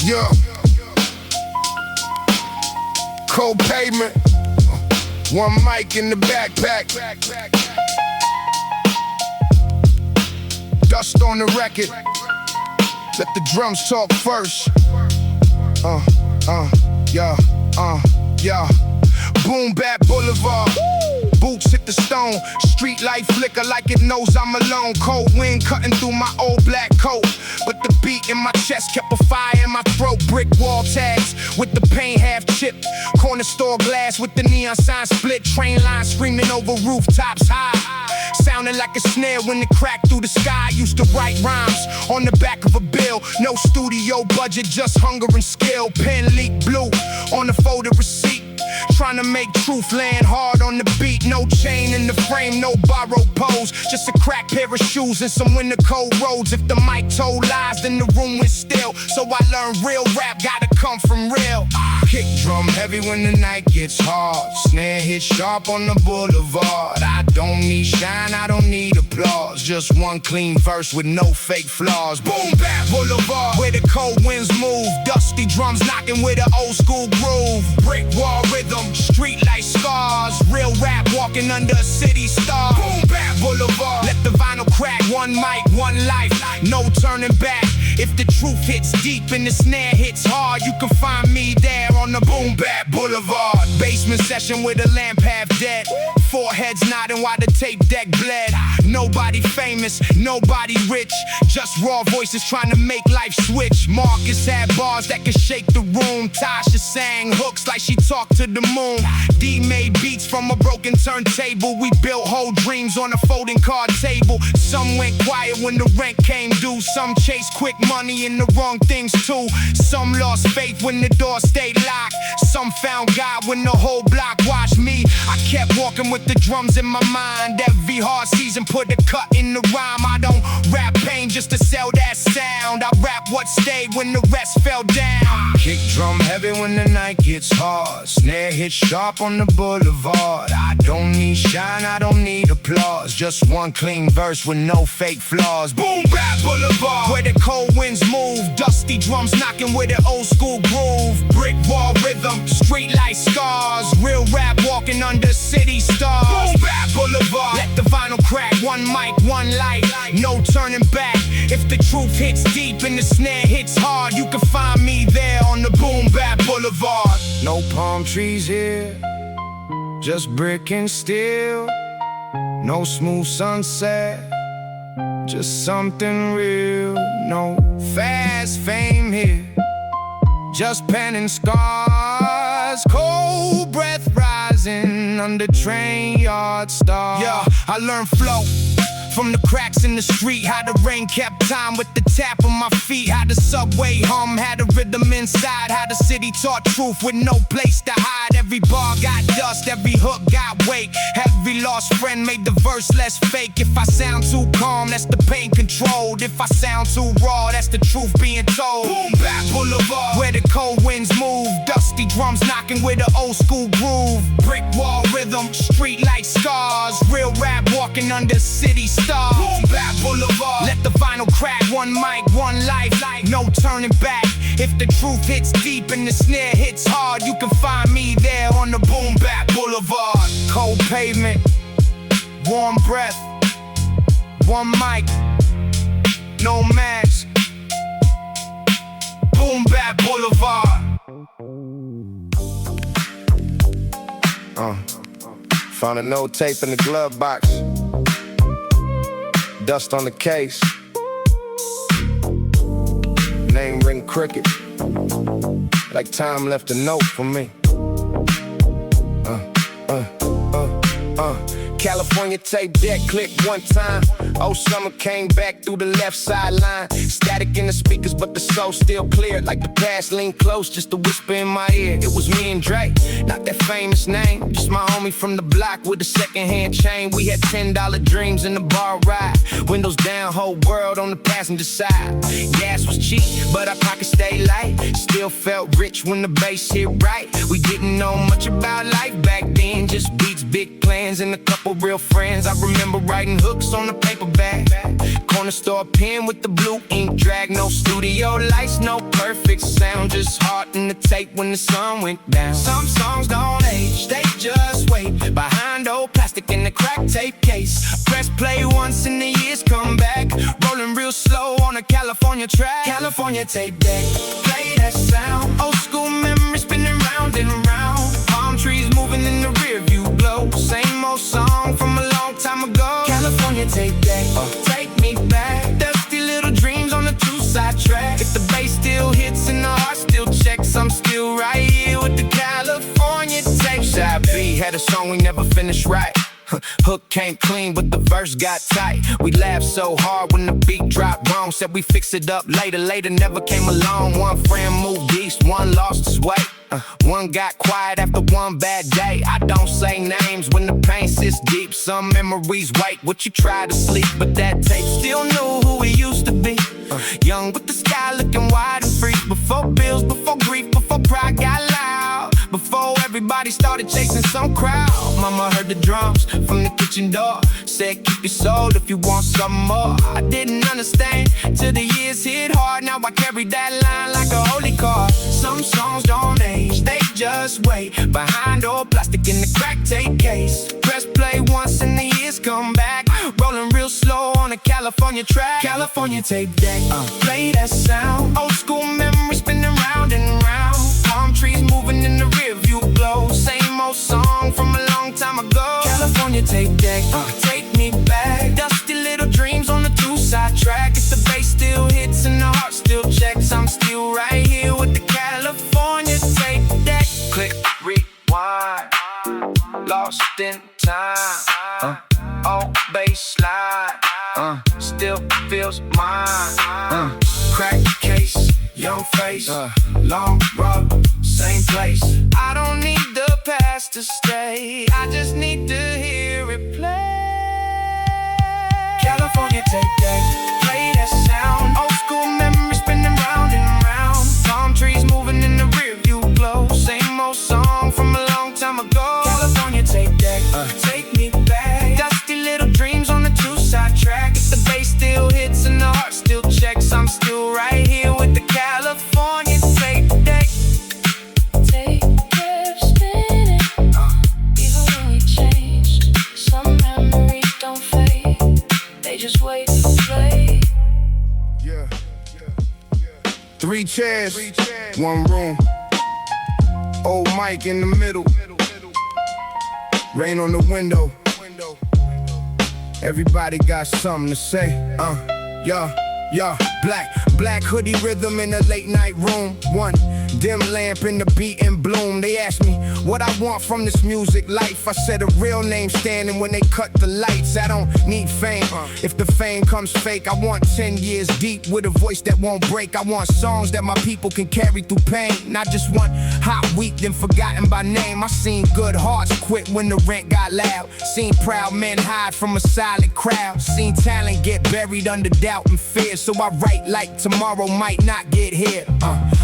Yeah. Cold pavement. One mic in the backpack. Dust on the record. Let the drums talk first. Yeah. Boom bap boulevard. Boots hit the stone. Street light flicker like it knows I'm alone. Cold wind cutting through my old black coat, but the beat in my chest kept a fire in my throat. Brick wall tags with the paint half chipped. Corner store glass with the neon sign split. Train line screaming over rooftops high, sounding like a snare when it cracked through the sky. Used to write rhymes on the back of a bill. No studio budget, just hunger and skill. Pen leak blue on the folded receipt. Trying to make truth land hard on the beat. No chain in the frame, no borrowed pose. Just a cracked pair of shoes and some winter cold roads. If the mic told lies, then the room went still. So I learned real rap gotta come from real. Kick drum heavy when the night gets hard. Snare hit sharp on the boulevard. I don't need shine, I don't need applause. Just one clean verse with no fake flaws. Boom bap boulevard, where the cold winds move. Dusty drums knocking with an old school groove. Brick wall rhythm, street light scars. Real rap walking under a city star. Boom bap boulevard, let the vinyl crack. One mic, one life, no turning back. If the truth hits deep and the snare hits hard, you can find me there on the boom bap boulevard. Basement session with a lamp half dead. Foreheads nodding while the tape deck bled. Nobody famous, nobody rich, just raw voices trying to make life switch. Marcus had bars that could shake the room. Tasha sang hooks like she talked to the moon. D made beats from a broken turntable. We built whole dreams on a folding card table. Some went quiet when the rent came due. Some chased quick money and the wrong things too. Some lost faith when the door stayed locked. Some found God when the whole block watched me. I kept walking with the drums in my mind. Every hard season put a cut in the rhyme. I don't rap pain just to sell that sound. I rap what stayed when the rest fell down. Kick drum heavy when the night gets hard. Snare hit sharp on the boulevard. I don't need shine, I don't need applause. Just one clean verse with no fake flaws. Boom bap boulevard, where the cold winds move. Dusty drums knocking with an old school groove. Brick wall rhythm, street light scars. Real rap walking under city stars. Boom bap boulevard, let the vinyl crack. One mic, one light, no turning back. If the truth hits deep and the snare hits hard, you can find me there on the boom bap boulevard. No palm trees here, just brick and steel. No smooth sunset, just something real. No fast fame here, just pen and scars. Cold breath rising under train yard stars. Yeah, I learned flow from the cracks in the street. How the rain kept time with the tap on my feet. How the subway hum, had a rhythm inside. How the city taught truth with no place to hide. Every bar got dust, every hook got weight. Every lost friend made the verse less fake. If I sound too calm, that's the pain controlled. If I sound too raw, that's the truth being told. Boom bap boulevard, where the cold winds move. Dusty drums knocking with an old school groove. Brick wall rhythm, street light scars. Real rap walking under city stars. Boom bap boulevard, let the vinyl crack. One mic, one life, no turning back. If the truth hits deep and the snare hits hard, you can find me there on the boom bap boulevard. Cold pavement, warm breath, one mic, no mask. Boom bap boulevard. Found an old tape in the glove box. Dust on the case. Name ring crooked, like time left a note for me. California tape deck clicked one time. Oh, summer came back through the left sideline. Static in the speakers, but the soul still clear. Like the past leaned close, just a whisper in my ear. It was me and Dre, not that famous name. Just my homie from the block with a secondhand chain. We had $10 dreams in the bar ride. Windows down, whole world on the passenger side. Gas was cheap, but our pockets stayed light. Still felt rich when the bass hit right. We didn't know much about life back then. Just beats, big plans, and a couple real friends. I remember writing hooks on the paperback. Corner store pen with the blue ink drag. No studio lights, no perfect sound, just hard in the tape when the sun went down. Some songs don't age, they just wait behind old plastic in the crack tape case. Press play once and the years come back, rolling real slow on a California track. California tape deck, play that sound. Old school memories spinning round and round. Palm trees moving in the rear view glow. Same old song from a long time ago. California tape deck, take me back. Dusty little dreams on the two-side track. If the bass still hits and the heart still checks, I'm still right here with the California tape. Side B had a song we never finished right. Hook came clean, but the verse got tight. We laughed so hard when the beat dropped wrong. Said we fix it up later, never came along. One friend moved east, one lost his way. One got quiet after one bad day. I don't say names when the pain sits deep. Some memories wait what you try to sleep, but that tape still knew who we used to be. Young with the sky looking wide and free. Before bills, before grief, before pride got loud. Before everybody started chasing some crowd. Mama heard the drums from the kitchen door. Said keep your soul if you want some more. I didn't understand till the years hit hard. Now I carry that line like a holy card. Some songs don't age, they just wait behind old plastic in the crack tape case. Press play once and the years come back, rolling real slow on a California track. California tape deck, play that sound. Old school memories spinning round and round. Palm trees moving in the rear view glow. Same old song from a long time ago. California tape deck, take me back. Dusty little dreams on the two-side track. If the bass still hits and the heart still checks, I'm still right here with the California tape deck. Click, rewind, lost in time. Oh, bassline, still feels mine. Crack case, young face, long rub, same place. I don't need the past to stay, I just need to hear it play. California tape deck, play that sound. Old school memories spinning round and round. Palm trees moving in the rear view glow. Same old song from a long time ago. California tape deck, take me back. Dusty little dreams on the two-side track. If the bass still hits and the heart still checks, I'm still right here with the California tape deck. Tape kept spinning, even when you changed. Some memories don't fade, they just wait to play. Yeah. Three chairs, one room. Old Mike in the middle. Rain on the window. Everybody got something to say. Yeah. Black hoodie rhythm in the late night room. One dim lamp in the beat in bloom. They asked me what I want from this music life. I said a real name standing when they cut the lights. I don't need fame. If the fame comes fake, I want 10 years deep with a voice that won't break. I want songs that my people can carry through pain. Not just one hot week then forgotten by name. I seen good hearts quit when the rent got loud. Seen proud men hide from a silent crowd. Seen talent get buried under doubt and fear. So I write like tomorrow might not get here.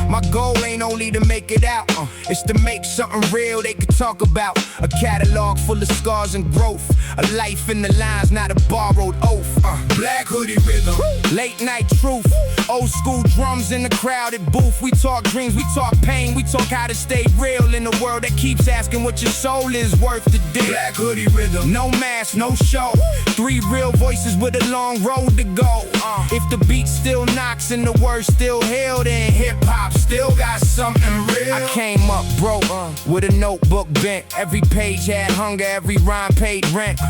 My goal ain't only to make it out, it's to make something real they could talk about. A catalog full of scars and growth, a life in the lines, not a borrowed oath. Black hoodie rhythm, late night truth, old school drums in the crowded booth. We talk dreams, we talk pain, we talk how to stay real in a world that keeps asking what your soul is worth today. Black hoodie rhythm, no mask, no show. Three real voices with a long road to go. If the beat still knocks and the words still heal, then hip-hop still got something real. I came up broke, with a notebook bent. Every page had hunger, every rhyme paid rent.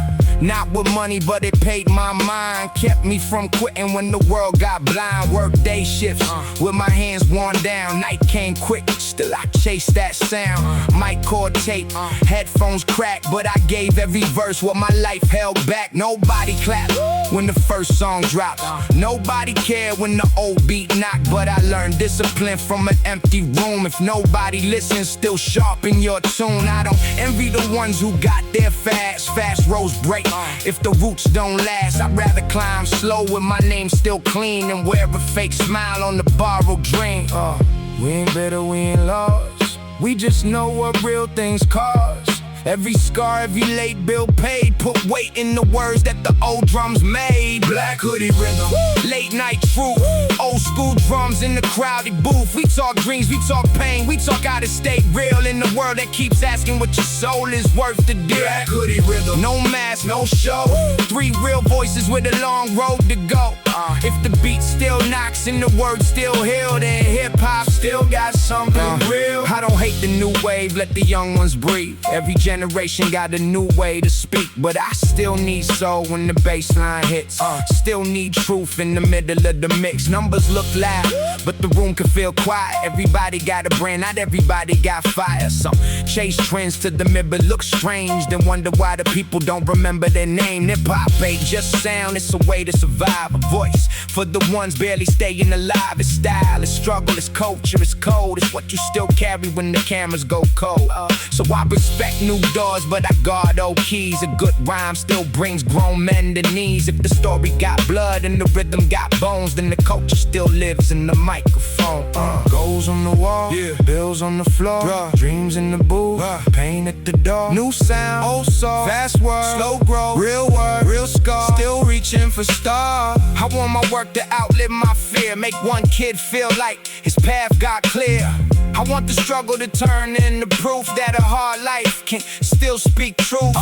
Not with money, but it paid my mind. Kept me from quitting when the world got blind. Work day shifts, with my hands worn down. Night came quick, still I chased that sound. Mic cord tape, headphones cracked, but I gave every verse what my life held back. Nobody clapped when the first song dropped. Nobody cared when the old beat knocked, but I learned discipline from an empty room. If nobody listens, still sharpen your tune. I don't envy the ones who got there fast roads break. If the roots don't last, I'd rather climb slow with my name still clean than wear a fake smile on the borrowed dream. We ain't better, we ain't lost. We just know what real things cost. Every scar, every late bill paid, put weight in the words that the old drums made. Black hoodie rhythm, late night truth, old school drums in the crowded booth. We talk dreams, we talk pain, we talk how to stay real in the world that keeps asking what your soul is worth to do. Black hoodie rhythm, no mask, no show, 3 real voices with a long road to go. If the beat still knocks and the words still heal, then hip-hop still got something real. I don't hate the new wave, let the young ones breathe. Every generation got a new way to speak, but I still need soul when the bass line hits. Still need truth in the middle of the mix. Numbers look loud, but the room can feel quiet. Everybody got a brand, not everybody got fire. Some chase trends to the mid, but look strange, then wonder why the people don't remember their name. Hip-hop ain't just sound, it's a way to survive. A voice for the ones barely staying alive. It's style, it's struggle, it's culture, it's code. It's what you still carry when the cameras go cold. So I respect new doors, but I guard old keys. A good rhyme still brings grown men to knees. If the story got blood and the rhythm got bones, then the culture still lives in the microphone. Goals on the wall, bills on the floor, dreams in the booth, pain at the door. New sound, old soul, fast word, slow growth, real word, real scar. Still reaching for stars. I want my work to outlive my fear, make one kid feel like his path got clear. I want the struggle to turn into proof that a hard life can still speak truth.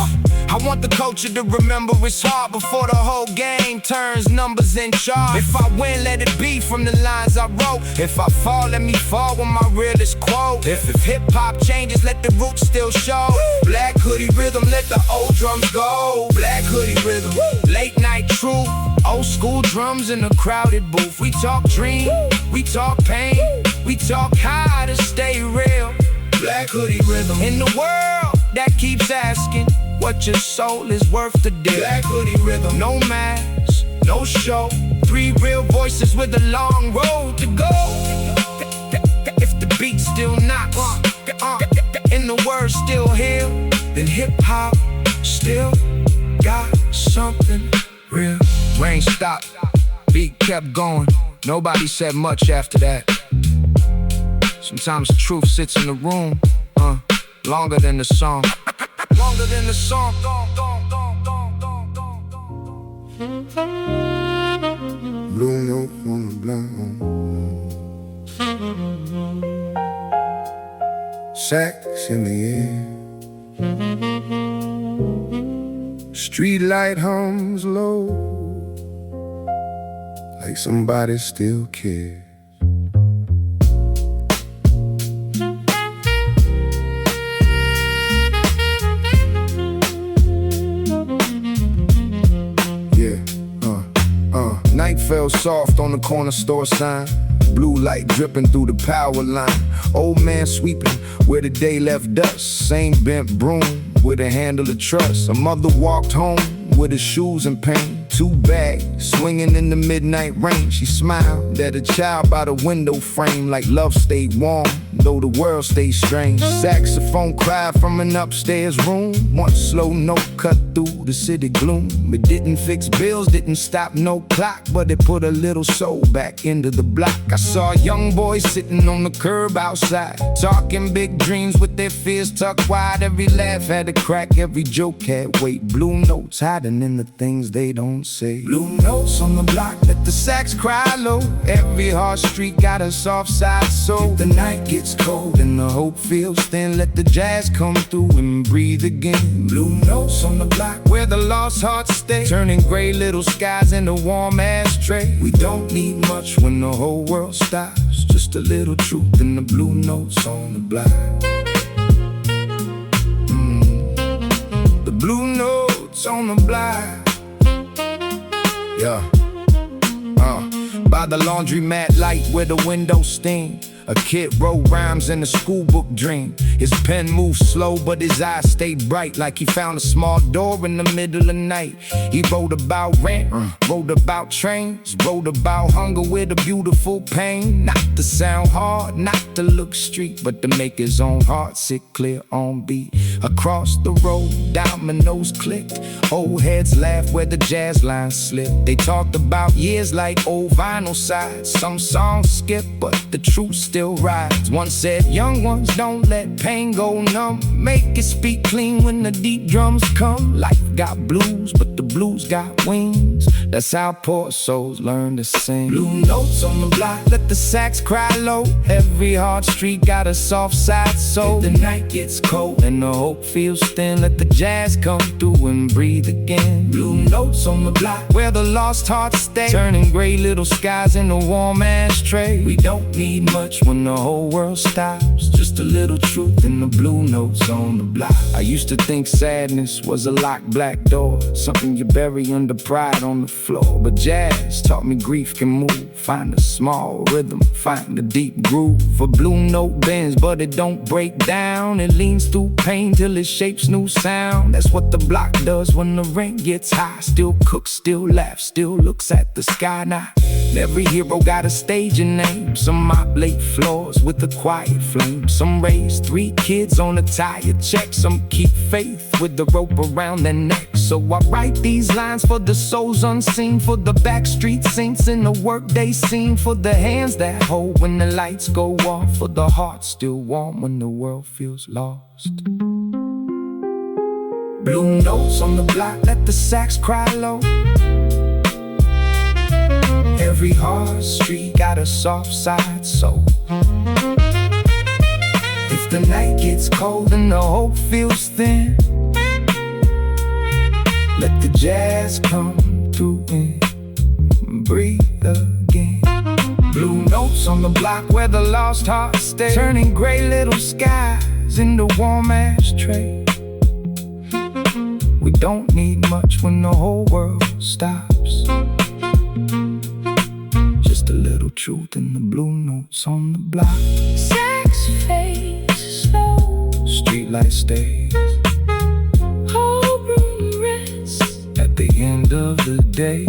I want the culture to remember it's hard before the whole game turns numbers in charge. If I win, let it be from the lines I wrote. If I fall, let me fall with my realest quote. If hip-hop changes, let the roots still show. Black hoodie rhythm, let the old drums go. Black hoodie rhythm, late night truth, old school drums in a crowded booth. We talk dream, we talk pain, we talk how to stay real. Black hoodie rhythm, in the world that keeps asking what your soul is worth to do. Black hoodie rhythm, no mask, no show, 3 real voices with a long road to go. If the beat still knocks and the words still heal, then hip-hop still got something real. Rain stopped, beat kept going, nobody said much after that. Sometimes the truth sits in the room, longer than the song. Longer than the song. Blue note on the blind, sax in the air, street light hums low, like somebody still cares. Night fell soft on the corner store sign, blue light dripping through the power line. Old man sweeping where the day left dust, same bent broom with a handle of trust. A mother walked home with her shoes in pain, 2 bags swinging in the midnight rain. She smiled at a child by the window frame, like love stayed warm though the world stayed strange. Saxophone cried from an upstairs room, one slow note cut through the city gloom. It didn't fix bills, didn't stop no clock, but it put a little soul back into the block. I saw young boys sitting on the curb outside, talking big dreams with their fears tucked wide. Every laugh had a crack, every joke had weight. Blue notes hiding in the things they don't say. Blue notes on the block, let the sax cry low. Every hard street got a soft side soul. If the night gets cold and the hope feels thin, let the jazz come through and breathe again. Blue notes on the block where the lost hearts stay, turning gray little skies into warm ashtray. We don't need much when the whole world stops, just a little truth in the blue notes on the block. The blue notes on the block. By the laundromat light where the windows steam, a kid wrote rhymes in a schoolbook dream. His pen moved slow, but his eyes stayed bright, like he found a small door in the middle of the night. He wrote about rent, wrote about trains, wrote about hunger with a beautiful pain. Not to sound hard, not to look street, but to make his own heart sit clear on beat. Across the road, dominoes clicked, old heads laughed where the jazz lines slipped. They talked about years like old vinyl sides. Some songs skip, but the truth still rides. One said, young ones, don't let pain go numb. Make it speak clean when the deep drums come. Life got blues, but the blues got wings. That's how poor souls learn to sing. Blue notes on the block, let the sax cry low. Every hard street got a soft side, so if the night gets cold and the hope feels thin, let the jazz come through and breathe again. Blue notes on the block, where the lost hearts stay, turning gray little skies into warm ashtray. We don't need much when the whole world stops, just a little truth in the blue notes on the block. I used to think sadness was a locked black door, something you bury under pride on the floor. But jazz taught me grief can move. Find a small rhythm, find a deep groove. A blue note bends, but it don't break down. It leans through pain till it shapes new sound. That's what the block does when the rent gets high. Still cooks, still laughs, still looks at the sky now. Every hero got a stage and name. Some mop late floors with a quiet flame. Some raise 3 kids on a tire check. Some keep faith with the rope around their neck. So I write these lines for the souls unseen, for the backstreet saints in the workday scene, for the hands that hold when the lights go off, for the heart still warm when the world feels lost. Blue notes on the block, let the sax cry low. Every hard street got a soft side, so if the night gets cold and the hope feels thin, let the jazz come through and breathe again. Blue notes on the block where the lost hearts stay, turning gray little skies into warm ashtray. We don't need much when the whole world stops, just a little truth in the blue notes on the block. Sax fades slow, Streetlight stays whole room rests. at the end of the day,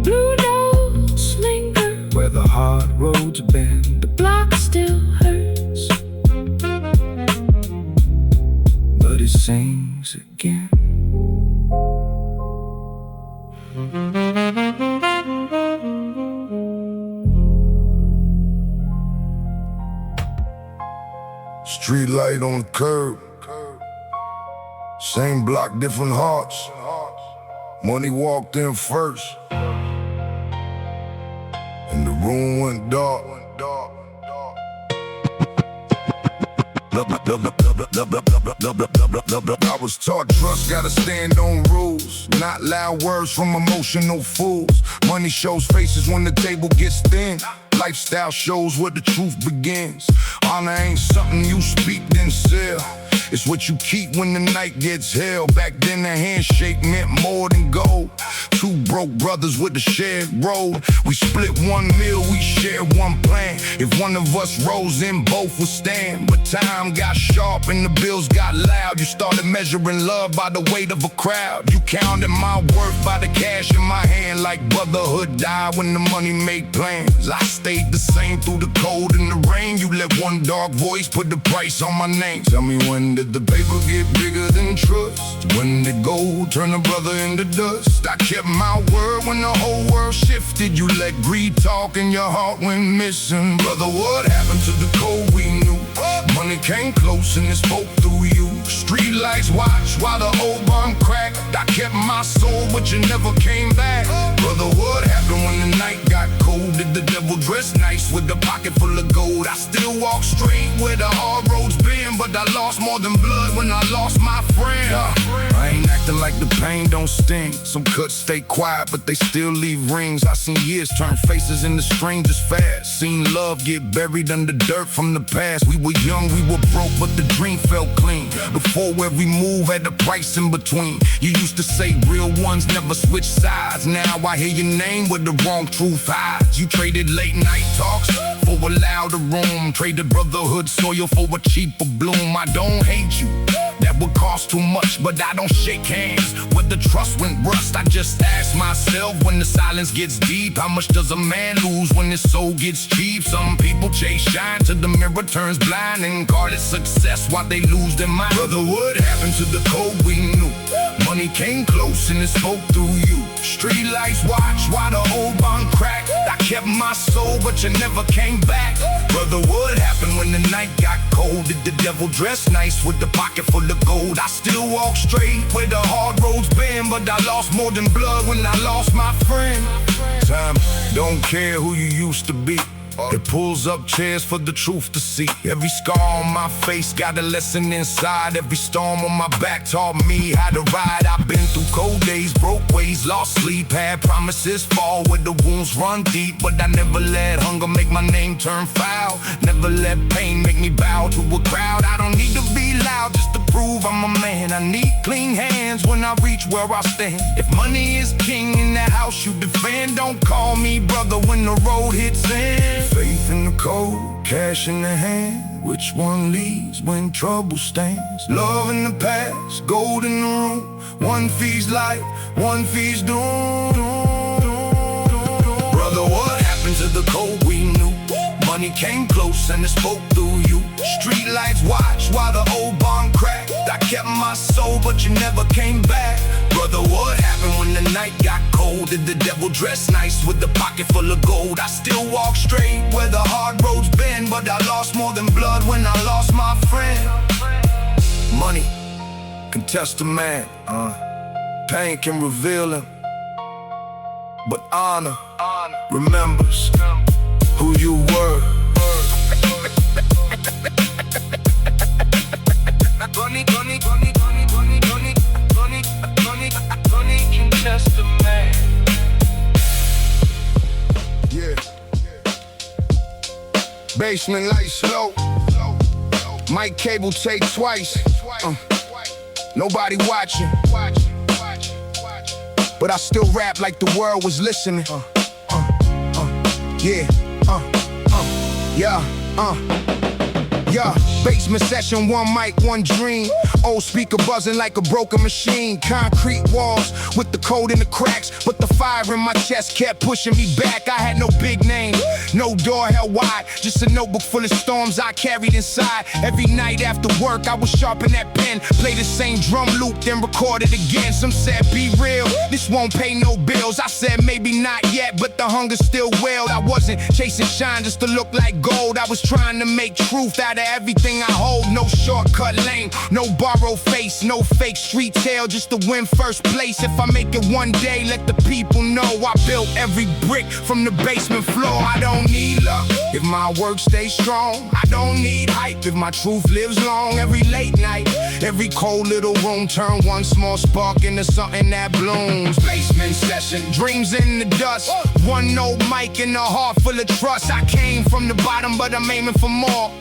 Blue notes linger, where the hard roads bend, the block still hurts. but it sings again. Street light on the curb. Same block, different hearts. Money walked in first, and the room went dark. I was taught trust gotta stand on rules, not loud words from emotional fools. Money shows faces when the table gets thin. Lifestyle shows where the truth begins. Honor ain't something you speak then sell, it's what you keep when the night gets hell. Back then a handshake meant more than gold. 2 broke brothers with a shared road. We split 1 meal, we shared 1 plan. If one of us rose, then both would stand. But time got sharp and the bills got loud. You started measuring love by the weight of a crowd. You counted my worth by the cash in my hand. Like brotherhood died when the money made plans. I stayed the same through the cold and the rain. You let one dark voice put the price on my name. Tell me, when did the paper get bigger than trust? When did gold turn a brother into dust? I kept my word when the whole world shifted. You let greed talk and your heart went missing. Brother, what happened to the code we knew? Money came close and it spoke through you. Street lights watch while the old barn cracked. I kept my soul but you never came back. Brother, what happened when the night got cold? Did the devil dress nice with a pocket full of gold? I still walk straight where the hard roads been, but I lost more than blood when I lost my friend. I ain't acting like the pain don't sting. Some cuts stay quiet but they still leave rings. I seen years turn faces into strangers fast. Seen love get buried under dirt from the past. We were young, we were broke, but the dream felt clean. Before every move had a price in between. You used to say real ones never switch sides. Now I hear your name where the wrong truth hides. You traded late night talks for a louder room. Traded brotherhood soil for a cheaper bloom. I don't hate you, that that would cost too much, but I don't shake hands with the trust went rust. I just ask myself when the silence gets deep, how much does a man lose when his soul gets cheap? Some people chase shine till the mirror turns blind and guard it success while they lose their mind. Brother, what happened to the code we knew? Money came close and it spoke through you. Street lights watch while the old bond cracked. I kept my soul, but you never came back. Brother, what happened when the night got cold? Did the devil dress nice with the pocket full of gold? I still walk straight where the hard roads been, but I lost more than blood when I lost my friend. Time don't care who you used to be. It pulls up chairs for the truth to see. Every scar on my face got a lesson inside. Every storm on my back taught me how to ride. I've been through cold days, broke ways, lost sleep, had promises fall where the wounds run deep. But I never let hunger make my name turn foul. Never let pain make me bow to a crowd. I don't need to be loud just to prove I'm a man. I need clean hands when I reach where I stand. If money is king in that house you defend, don't call me brother when the road hits end. Faith in the code, cash in the hand. Which one leads when trouble stands? Love in the past, gold in the room. One feeds life, one feeds doom. Brother, what happened to the code we knew? Money came close and it spoke through you. Street lights watch while the old bond cracked. I kept my soul, but you never came back. Brother, what happened when the night got cold? Did the devil dress nice with the pocket full of gold? I still walk straight where the hard roads been, but I lost more than blood when I lost my friend. Money can test a man, pain can reveal him, but honor remembers who you were. Money can test a man. Yeah. Basement lights low. Mic cable take twice. Nobody watching. But I still rap like the world was listening. Yeah, basement session, one mic, one dream. Old speaker buzzing like a broken machine. Concrete walls with the code in the cracks, but the fire in my chest kept pushing me back. I had no big name, no door held wide, just a notebook full of storms I carried inside. Every night after work I would sharpen that pen, play the same drum loop, then record it again. Some said be real, this won't pay no bills. I said maybe not yet, but the hunger still wailed. I wasn't chasing shine just to look like gold. I was trying to make truth out of everything I hold. No shortcut lane, no borrowed face, no fake street tale, just to win first place. If I make it one day, let the people know I built every brick from the basement floor. I don't need luck if my work stays strong. I don't need hype if my truth lives long. Every late night, every cold little room, turn one small spark into something that blooms. Basement session, dreams in the dust. One old mic and a heart full of trust. I came from the bottom, but I'm aiming for more.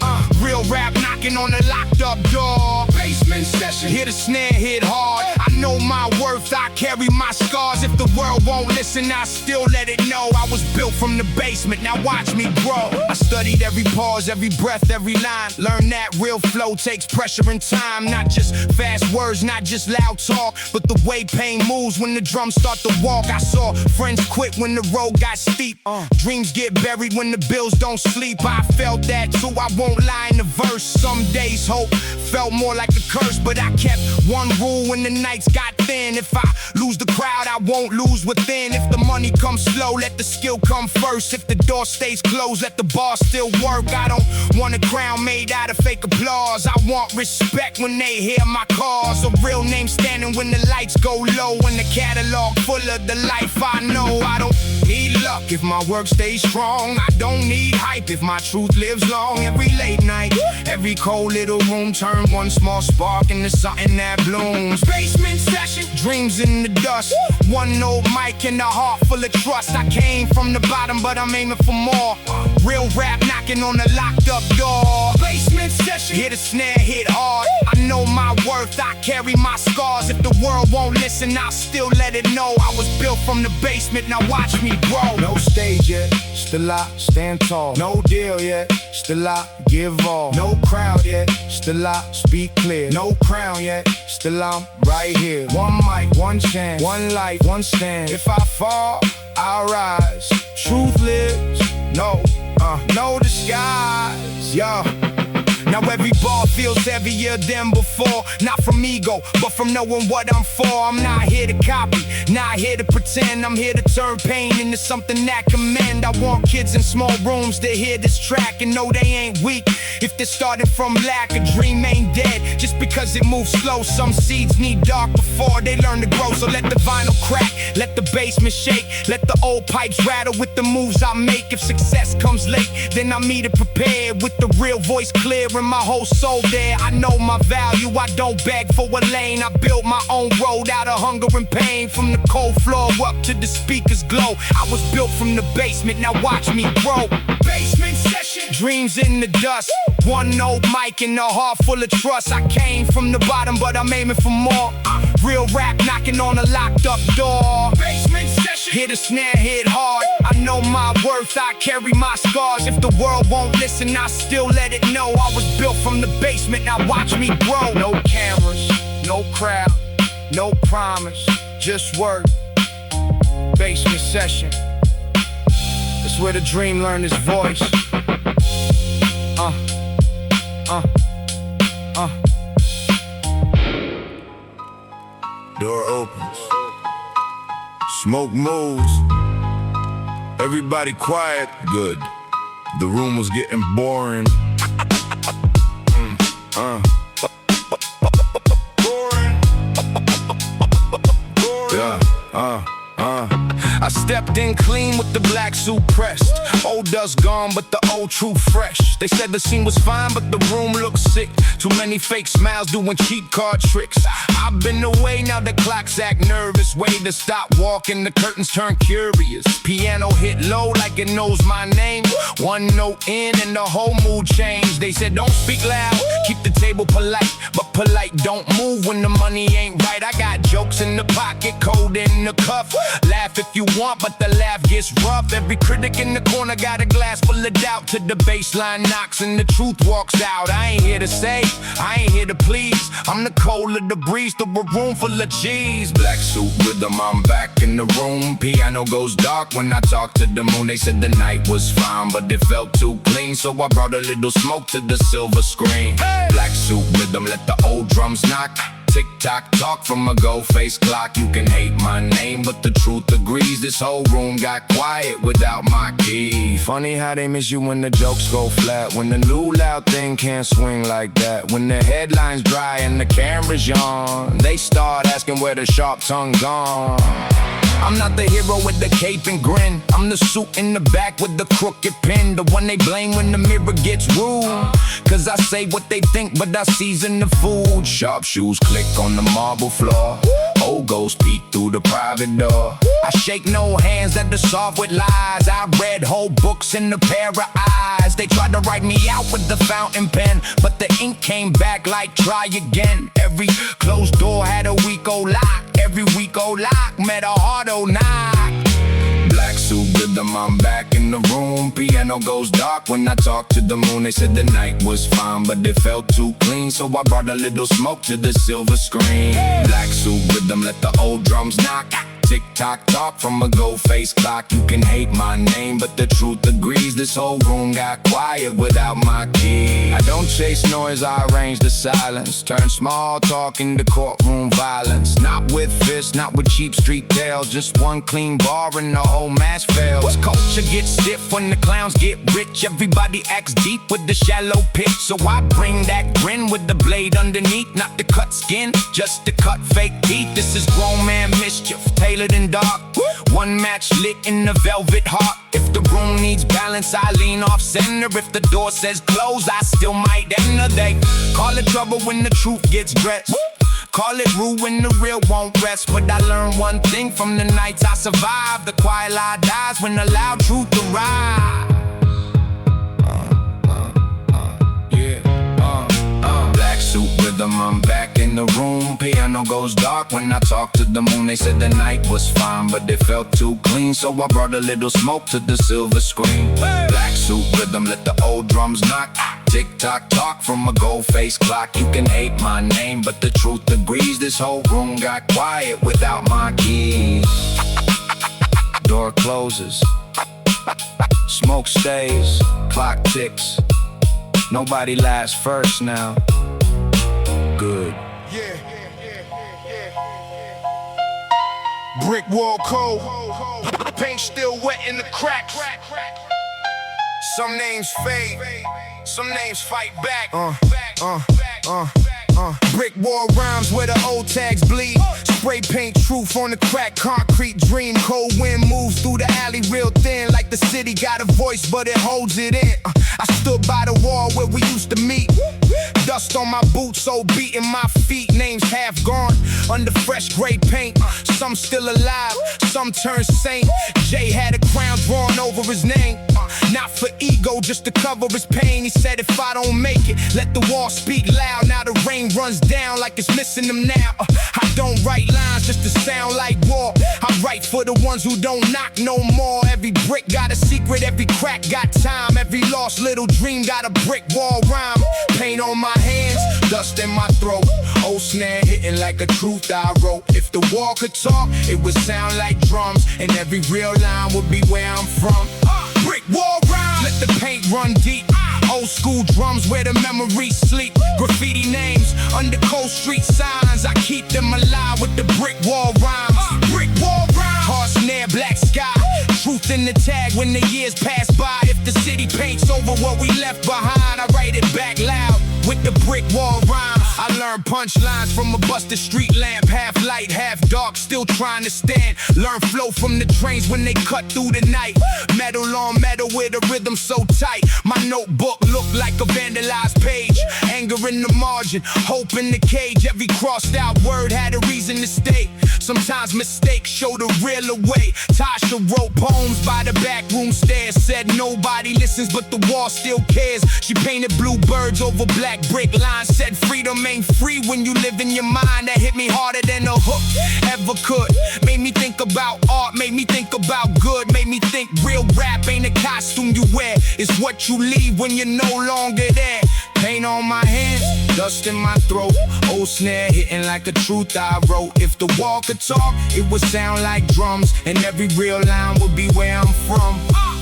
Real rap knocking on the locked up door. Basement session, hear the snare hit hard. I know my worth, I carry my scars. If the world won't listen, I still let it know. I was built from the basement, now watch me grow. I studied every pause, every breath, every line. Learn that real flow takes pressure and time. Not just fast words, not just loud talk, but the way pain moves when the drums start to walk. I saw friends quit when the road got steep. Dreams get buried when the bills don't sleep. I felt that too, I won't lie in the verse. Some days hope felt more like a curse, but I kept one rule when the nights got thin. If I lose the crowd, I won't lose within. If the money comes slow, let the skill come first. If the door stays closed, let the bar still work. I don't want a crown made out of fake applause. I want respect when they hear my cause. A real name standing when the lights go low, and the catalog full of the life I know. I don't need luck if my work stays strong. I don't need hype if my truth lives long. Every late night, every cold little room, turn one small spark into something that blooms. Basement session, dreams in the dust. One old mic and a heart full of trust. I came from the bottom, but I'm aiming for more. Real rap knocking on the locked up door. Basement session. Hear the snare hit hard. I know my worth, I carry my scars. If the world won't listen, I'll still let it know. I was built from the basement, now watch me grow. No stage yet, still I stand tall. No deal yet, still I give all. No crowd yet, still I speak clear. No crown yet, still I'm right here. One mic, one chance, one life, one stand. If I fall, I'll rise. Truth lives, no disguise, yeah. Now every bar feels heavier than before. Not from ego, but from knowing what I'm for. I'm not here to copy, not here to pretend. I'm here to turn pain into something that commend. I want kids in small rooms to hear this track and know they ain't weak. If they're starting from lack, a dream ain't dead just because it moves slow. Some seeds need dark before they learn to grow. So let the vinyl crack, let the basement shake, let the old pipes rattle with the moves I make. If success comes late, then I meet it prepared with the real voice clear and my whole soul there. I know my value, I don't beg for a lane. I built my own road out of hunger and pain. From the cold floor up to the speakers glow. I was built from the basement, now watch me grow. Basement session. Dreams in the dust. One old mic and a heart full of trust. I came from the bottom, but I'm aiming for more. Real rap knocking on a locked up door. Basement session. Hear the snare hit hard. I know my worth, I carry my scars. If the world won't listen, I still let it know. I was built from the basement, now watch me grow. No cameras, no crowd, no promise, just work. Basement session. That's where the dream learned its voice. Door opens, smoke moves, everybody quiet, good. The room was getting boring. I stepped in clean with the black suit pressed. Old dust gone, but the old truth fresh. They said the scene was fine, but the room looked sick. Too many fake smiles doing cheap card tricks. I've been away, now the clocks act nervous. Way to stop walking, the curtains turn curious. Piano hit low like it knows my name. One note in and the whole mood changed. They said don't speak loud, keep the table polite. But polite don't move when the money ain't right. I got jokes in the pocket, code in the cuff. Laugh if you want, but the laugh gets rough. Every critic in the corner got a glass full of doubt. To the baseline knocks and the truth walks out. I ain't here to save, I ain't here to please. I'm the cold of the breeze through a room full of cheese. Black suit rhythm, I'm back in the room. Piano goes dark when I talk to the moon. They said the night was fine, but it felt too clean. So I brought a little smoke to the silver screen. Black suit rhythm, let the old drums knock. Tick-tock, talk from a gold-faced clock. You can hate my name, but the truth agrees. This whole room got quiet without my key. Funny how they miss you when the jokes go flat. When the new loud thing can't swing like that. When the headlines dry and the camera's on, they start asking where the sharp tongue gone. I'm not the hero with the cape and grin. I'm the suit in the back with the crooked pin. The one they blame when the mirror gets rude. Cause I say what they think, but I season the food. Sharp shoes click on the marble floor. Old ghost peek through the private door. I shake no hands that are soft with lies. I read whole books in a pair of eyes. They tried to write me out with the fountain pen, but the ink came back like try again. Every closed door had a weak old lock. Every week old lock met a hard old knock. Black suit rhythm, I'm back in the room. Piano goes dark when I talk to the moon. They said the night was fine, but it felt too clean. So I brought a little smoke to the silver screen. Black suit rhythm, let the old drums knock. Tick-tock, talk from a gold-faced clock. You can hate my name, but the truth agrees. This whole room got quiet without my key. I don't chase noise, I arrange the silence. Turn small talk into courtroom violence. Not with fists, not with cheap street tales. Just one clean bar and the whole mask fails. Culture gets stiff when the clowns get rich. Everybody acts deep with the shallow pitch. So I bring that grin with the blade underneath. Not to cut skin, just to cut fake teeth. This is grown man mischief, tailored in dark. One match lit in the velvet heart. If the room needs balance, I lean off center. If the door says close, I still might enter. They call it trouble when the truth gets dressed. Call it rude when the real won't rest. But I learned one thing from the nights I survived. The quiet lie dies when the loud truth arrives. Yeah. piano goes dark when I talk to the moon. They said the night was fine, but it felt too clean, so I brought a little smoke to the silver screen. Black suit rhythm, let the old drums knock. Tick-tock talk from a gold-faced clock. You can hate my name, but the truth agrees. This whole room got quiet without my keys. Door closes, smoke stays, clock ticks. Nobody lasts first now. Good. Yeah. Brick wall cold, paint still wet in the cracks. Some names fade, some names fight back. Brick wall rhymes where the old tags bleed. Spray paint truth on the crack, concrete dream. Cold wind moves through the alley real thin, like the city got a voice but it holds it in. I stood by the wall where we used to meet. Dust on my boots, so beating my feet. Names half gone under fresh gray paint. Some still alive, some turned saint. Jay had a crown drawn over his name, not for ego, just to cover his pain. He said if I don't make it, let the wall speak loud. Now the rain runs down like it's missing them now. I don't write lines just to sound like war. I write for the ones who don't knock no more. Every brick got a secret, every crack got time. Every lost little dream got a brick wall rhyme. Paint on my hands, dust in my throat. Old snare hitting like a truth I wrote. If the wall could talk, it would sound like drums, and every real line would be where I'm from. Brick wall rhymes, let the paint run deep. Old school drums where the memories sleep. Graffiti names under cold street signs. I keep them alive with the brick wall rhymes. Brick wall rhymes, hard snare, black sky. Truth in the tag when the years pass by. If the city paints over what we left behind, I write it back loud with the brick wall rhymes. I learned punchlines from a busted street lamp. Half light, half dark, still trying to stand. Learn flow from the trains when they cut through the night. Metal on metal with a rhythm so tight. My notebook looked like a vandalized page. Anger in the margin, hope in the cage. Every crossed out word had a reason to stay. Sometimes mistakes show the real away. Tasha wrote poems by the back room stairs. Said nobody listens but the wall still cares. She painted blue birds over black brick lines. Said freedom ain't free when you live in your mind. That hit me harder than a hook ever could. Made me think about art, made me think about good. Made me think real rap ain't a costume you wear. It's what you leave when you're no longer there. Paint on my hands, dust in my throat. Old snare hitting like a truth I wrote. If the wall could talk, it would sound like drums, and every real line would be where I'm from.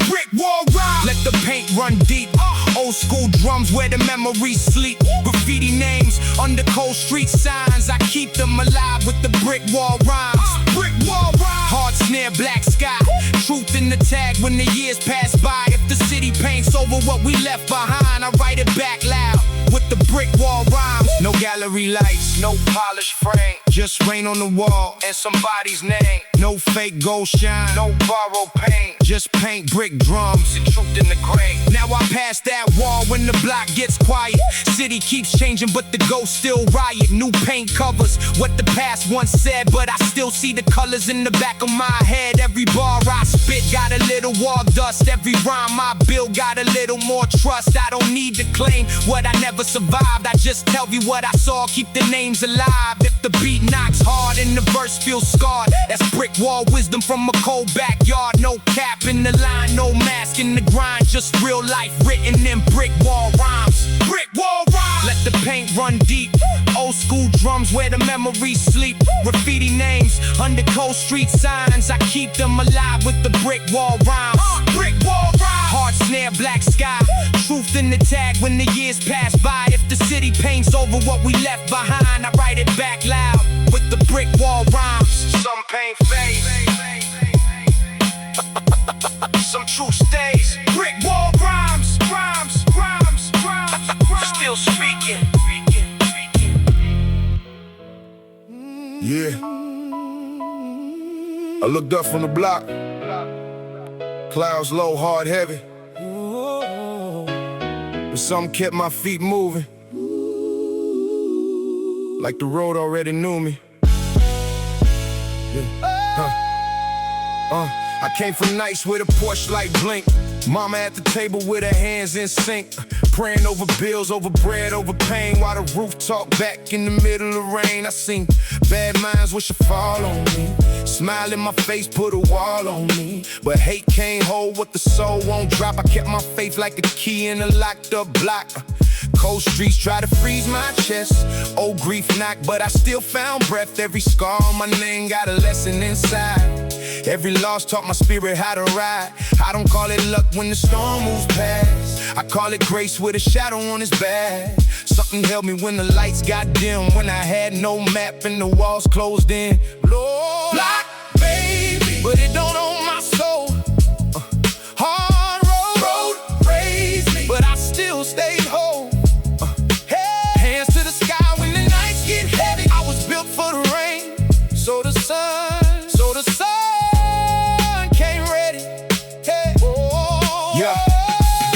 Brick wall rhyme, let the paint run deep. Old school drums where the memories sleep. Graffiti names under cold street signs. I keep them alive with the brick wall rhymes. Brick wall rhymes, hard snare, black sky. Truth in the tag when the years pass by. If the city paints over what we left behind, I write it back loud with the brick wall rhymes. No gallery lights, no polished frame, just rain on the wall and somebody's name. No fake gold shine, no borrowed paint, just paint, brick, drums, and truth in the grave. Now I pass that wall when the block gets quiet. City keeps changing but the ghosts still riot. New paint covers what the past once said, but I still see the colors in the back of my head. Every bar I spit got a little wall dust. Every rhyme I build got a little more trust. I don't need to claim what I never survived. I just tell you what I saw, keep the names alive. If the beat knocks hard and the verse feels scarred, that's brick wall wisdom from a cold backyard. No cap in the line, no mask in the grind, just real life written in brick wall rhymes. Brick wall rhymes, let the paint run deep. Old school drums where the memories sleep. Graffiti names under cold street signs. I keep them alive with the brick wall rhymes. Brick wall rhymes, hard snare, black sky. Truth in the tag when the years pass by. If the city paints over what we left behind, I write it back loud with the brick wall rhymes. Some paint fades, some truth stays. Brick wall rhymes, rhymes, rhymes, rhymes, rhymes. Still speaking. Yeah. I looked up from the block. Clouds low, hard, heavy. But something kept my feet moving, like the road already knew me. I came from nights with a Porsche light blink. Mama at the table with her hands in sync. Praying over bills, over bread, over pain, while the roof talk back in the middle of rain. I seen bad minds wish to fall on me. Smile in my face, put a wall on me. But hate can't hold what the soul won't drop. I kept my faith like a key in a locked up block. Cold streets try to freeze my chest. Old grief knocked, but I still found breath. Every scar on my name got a lesson inside. Every loss taught my spirit how to ride. I don't call it luck when the storm moves past. I call it grace with a shadow on his back. Something held me when the lights got dim, when I had no map and the walls closed in. Lord, block, baby, but it don't own my soul. Hard road raised me, but I still stayed whole. Hands to the sky when the nights get heavy. I was built for the rain, so the sun came ready. Hey, oh, yeah.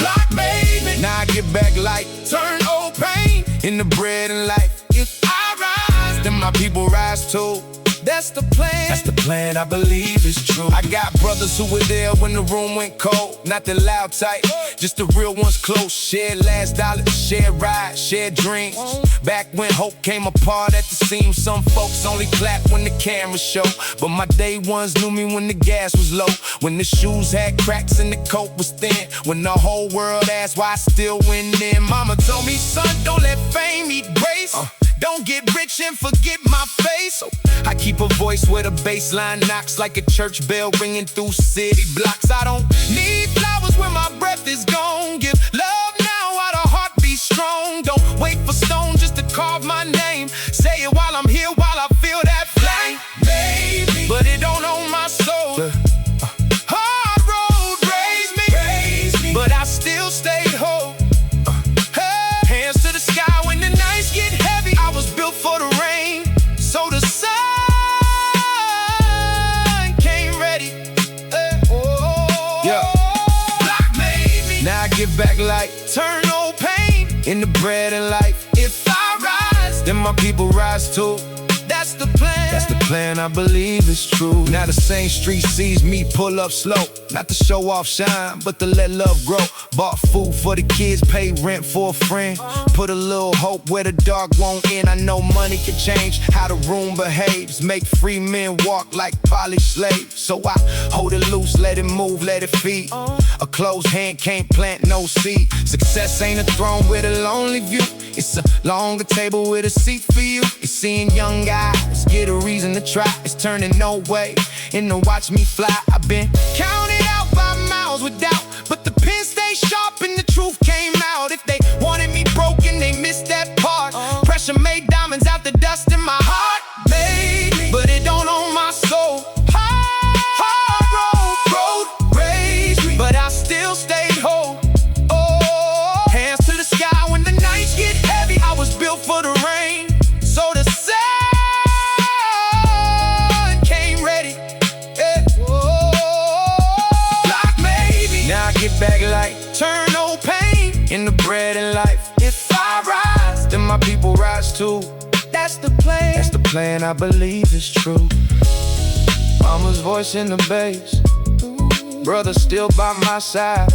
Block made me. Now I get back light, turn old pain into bread and life. If I rise, then my people rise too. That's the plan. That's the plan, I believe it's true. I got brothers who were there when the room went cold. Not the loud type, just the real ones close. Shared last dollar, shared ride, shared dreams. Back when hope came apart at the seams. Some folks only clap when the cameras show, but my day ones knew me when the gas was low. When the shoes had cracks and the coat was thin. When the whole world asked why I still win in. Mama told me, son, don't let fame eat grace. Don't get rich and forget my face. I keep a voice where the bassline knocks like a church bell ringing through city blocks. I don't need flowers when my breath is gone. Give love now while the heart beats strong. Don't wait for stone just to carve my name. Say it while I'm here, while I feel that flame, baby, but it don't own my soul. Hard road raised me, but I still stayed whole. Hands to the sky when the nights get heavy. I was built for the rain, so the sun came ready. Yeah. Block made me. Now I get back light, turn old pain into bread and life. If I rise, then my people rise too. That's the plan. That's the plan, I believe it's true. Now the same street sees me pull up slow. Not to show off shine, but to let love grow. Bought food for the kids, paid rent for a friend. Put a little hope where the dark won't end. I know money can change how the room behaves. Make free men walk like polished slaves. So I hold it loose, let it move, let it feed. A closed hand can't plant no seed. Success ain't a throne with a lonely view. It's a longer table with a seat for you. It's seeing young guys get a reason to try. It's turning no way into watch me fly. I've been counted out by miles with doubt, but the pen stayed sharp and the truth came out. If they wanted me broken, they missed that part. Pressure made diamonds out the dust in my heart. Made me, but it don't own my soul. Hard road raised me, but I still stayed whole. Oh, hands to the sky when the nights get heavy. I was built for the rain, so the sun came ready. Yeah. Block made me. Now I get back light, turn old pain into bread and life. If I rise, then my people rise too. That's the plan. That's the plan, I believe it's true. Mama's voice in the bass, brother still by my side.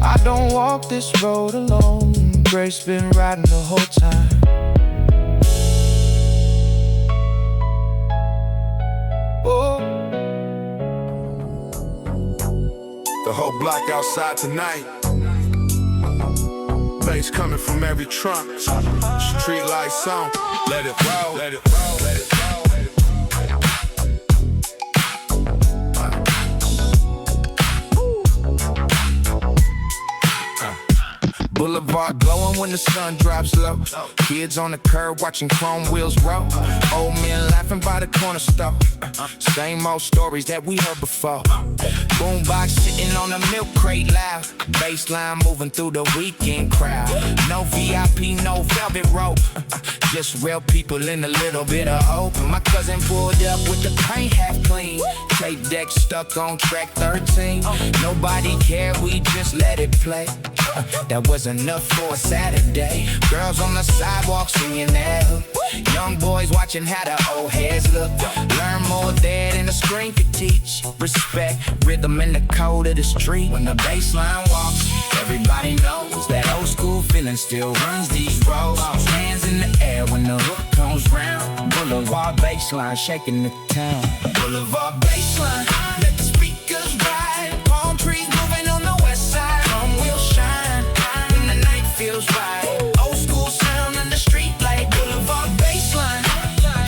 I don't walk this road alone. Grace been riding the whole time. Oh. The whole block outside tonight. Bass coming from every trunk. Street lights on. Let it roll. Let it roll. Let it roll. Boulevard glowing when the sun drops low. Kids on the curb watching chrome wheels roll. Old men laughing by the corner store. Same old stories that we heard before. Boombox sitting on a milk crate loud. Bassline moving through the weekend crowd. No VIP, no velvet rope. Just real people in a little bit of hope. My cousin pulled up with the paint half clean. Tape deck stuck on track 13. Nobody cared, we just let it play. That was enough for a Saturday. Girls on the sidewalk singing that hook. Young boys watching how the old heads look. Learn more there than the screen could teach. Respect, rhythm, and the code of the street. When the bass line walks, everybody knows that old school feeling still runs these roads. Hands in the air when the hook comes round. Boulevard bassline shaking the town. Boulevard bassline, let the speakers ride. Palm trees moving on the west side. Chrome wheels shine when the night feels right. Old school sound in the street like Boulevard bassline.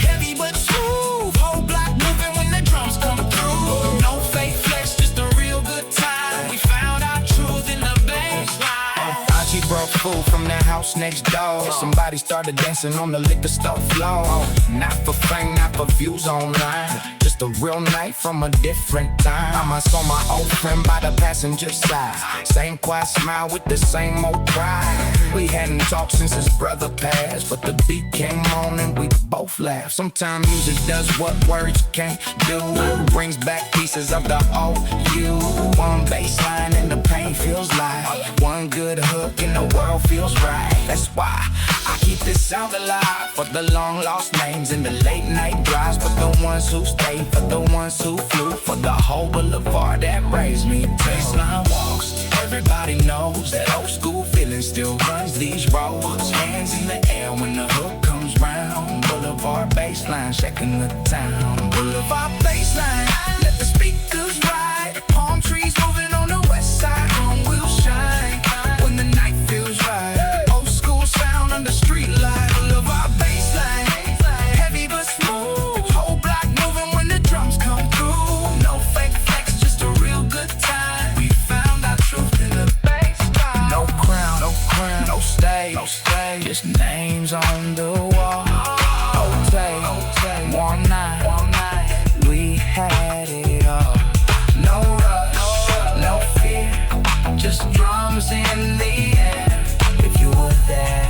Heavy but smooth, whole block moving when the drums come through. No fake flex, just a real good time. We found our truth in the bassline. Auntie brought food from the house next door. Somebody started dancing on the liquor store floor. Not for fame, not for views online. Just a real night from a different time. I saw my old friend by the passenger side. Same quiet smile with the same old pride. We hadn't talked since his brother passed, but the beat came on and we both laughed. Sometimes music does what words can't do. Brings back pieces of the old you. One bass line and the pain feels like one good hook and the world feels right. That's why I keep this sound alive. For the long lost names in the late night drives. For the ones who stayed, for the ones who flew. For the whole boulevard that raised me. Baseline walks, everybody knows that old school feeling still runs these roads. Hands in the air when the hook comes round. Boulevard bassline shaking the town. Boulevard bassline, let the speakers ride. Palm trees moving on the west side. Chrome wheels shine when the night feels right. Old school sound on the street light. Boulevard bassline, heavy but smooth. Whole block moving when the drums come through. No fake flex, just a real good time. We found our truth in the bassline. No crown, no stage, just names on the wall. One night, we had it all. No rush, no fear, just drums in the air. If you were there,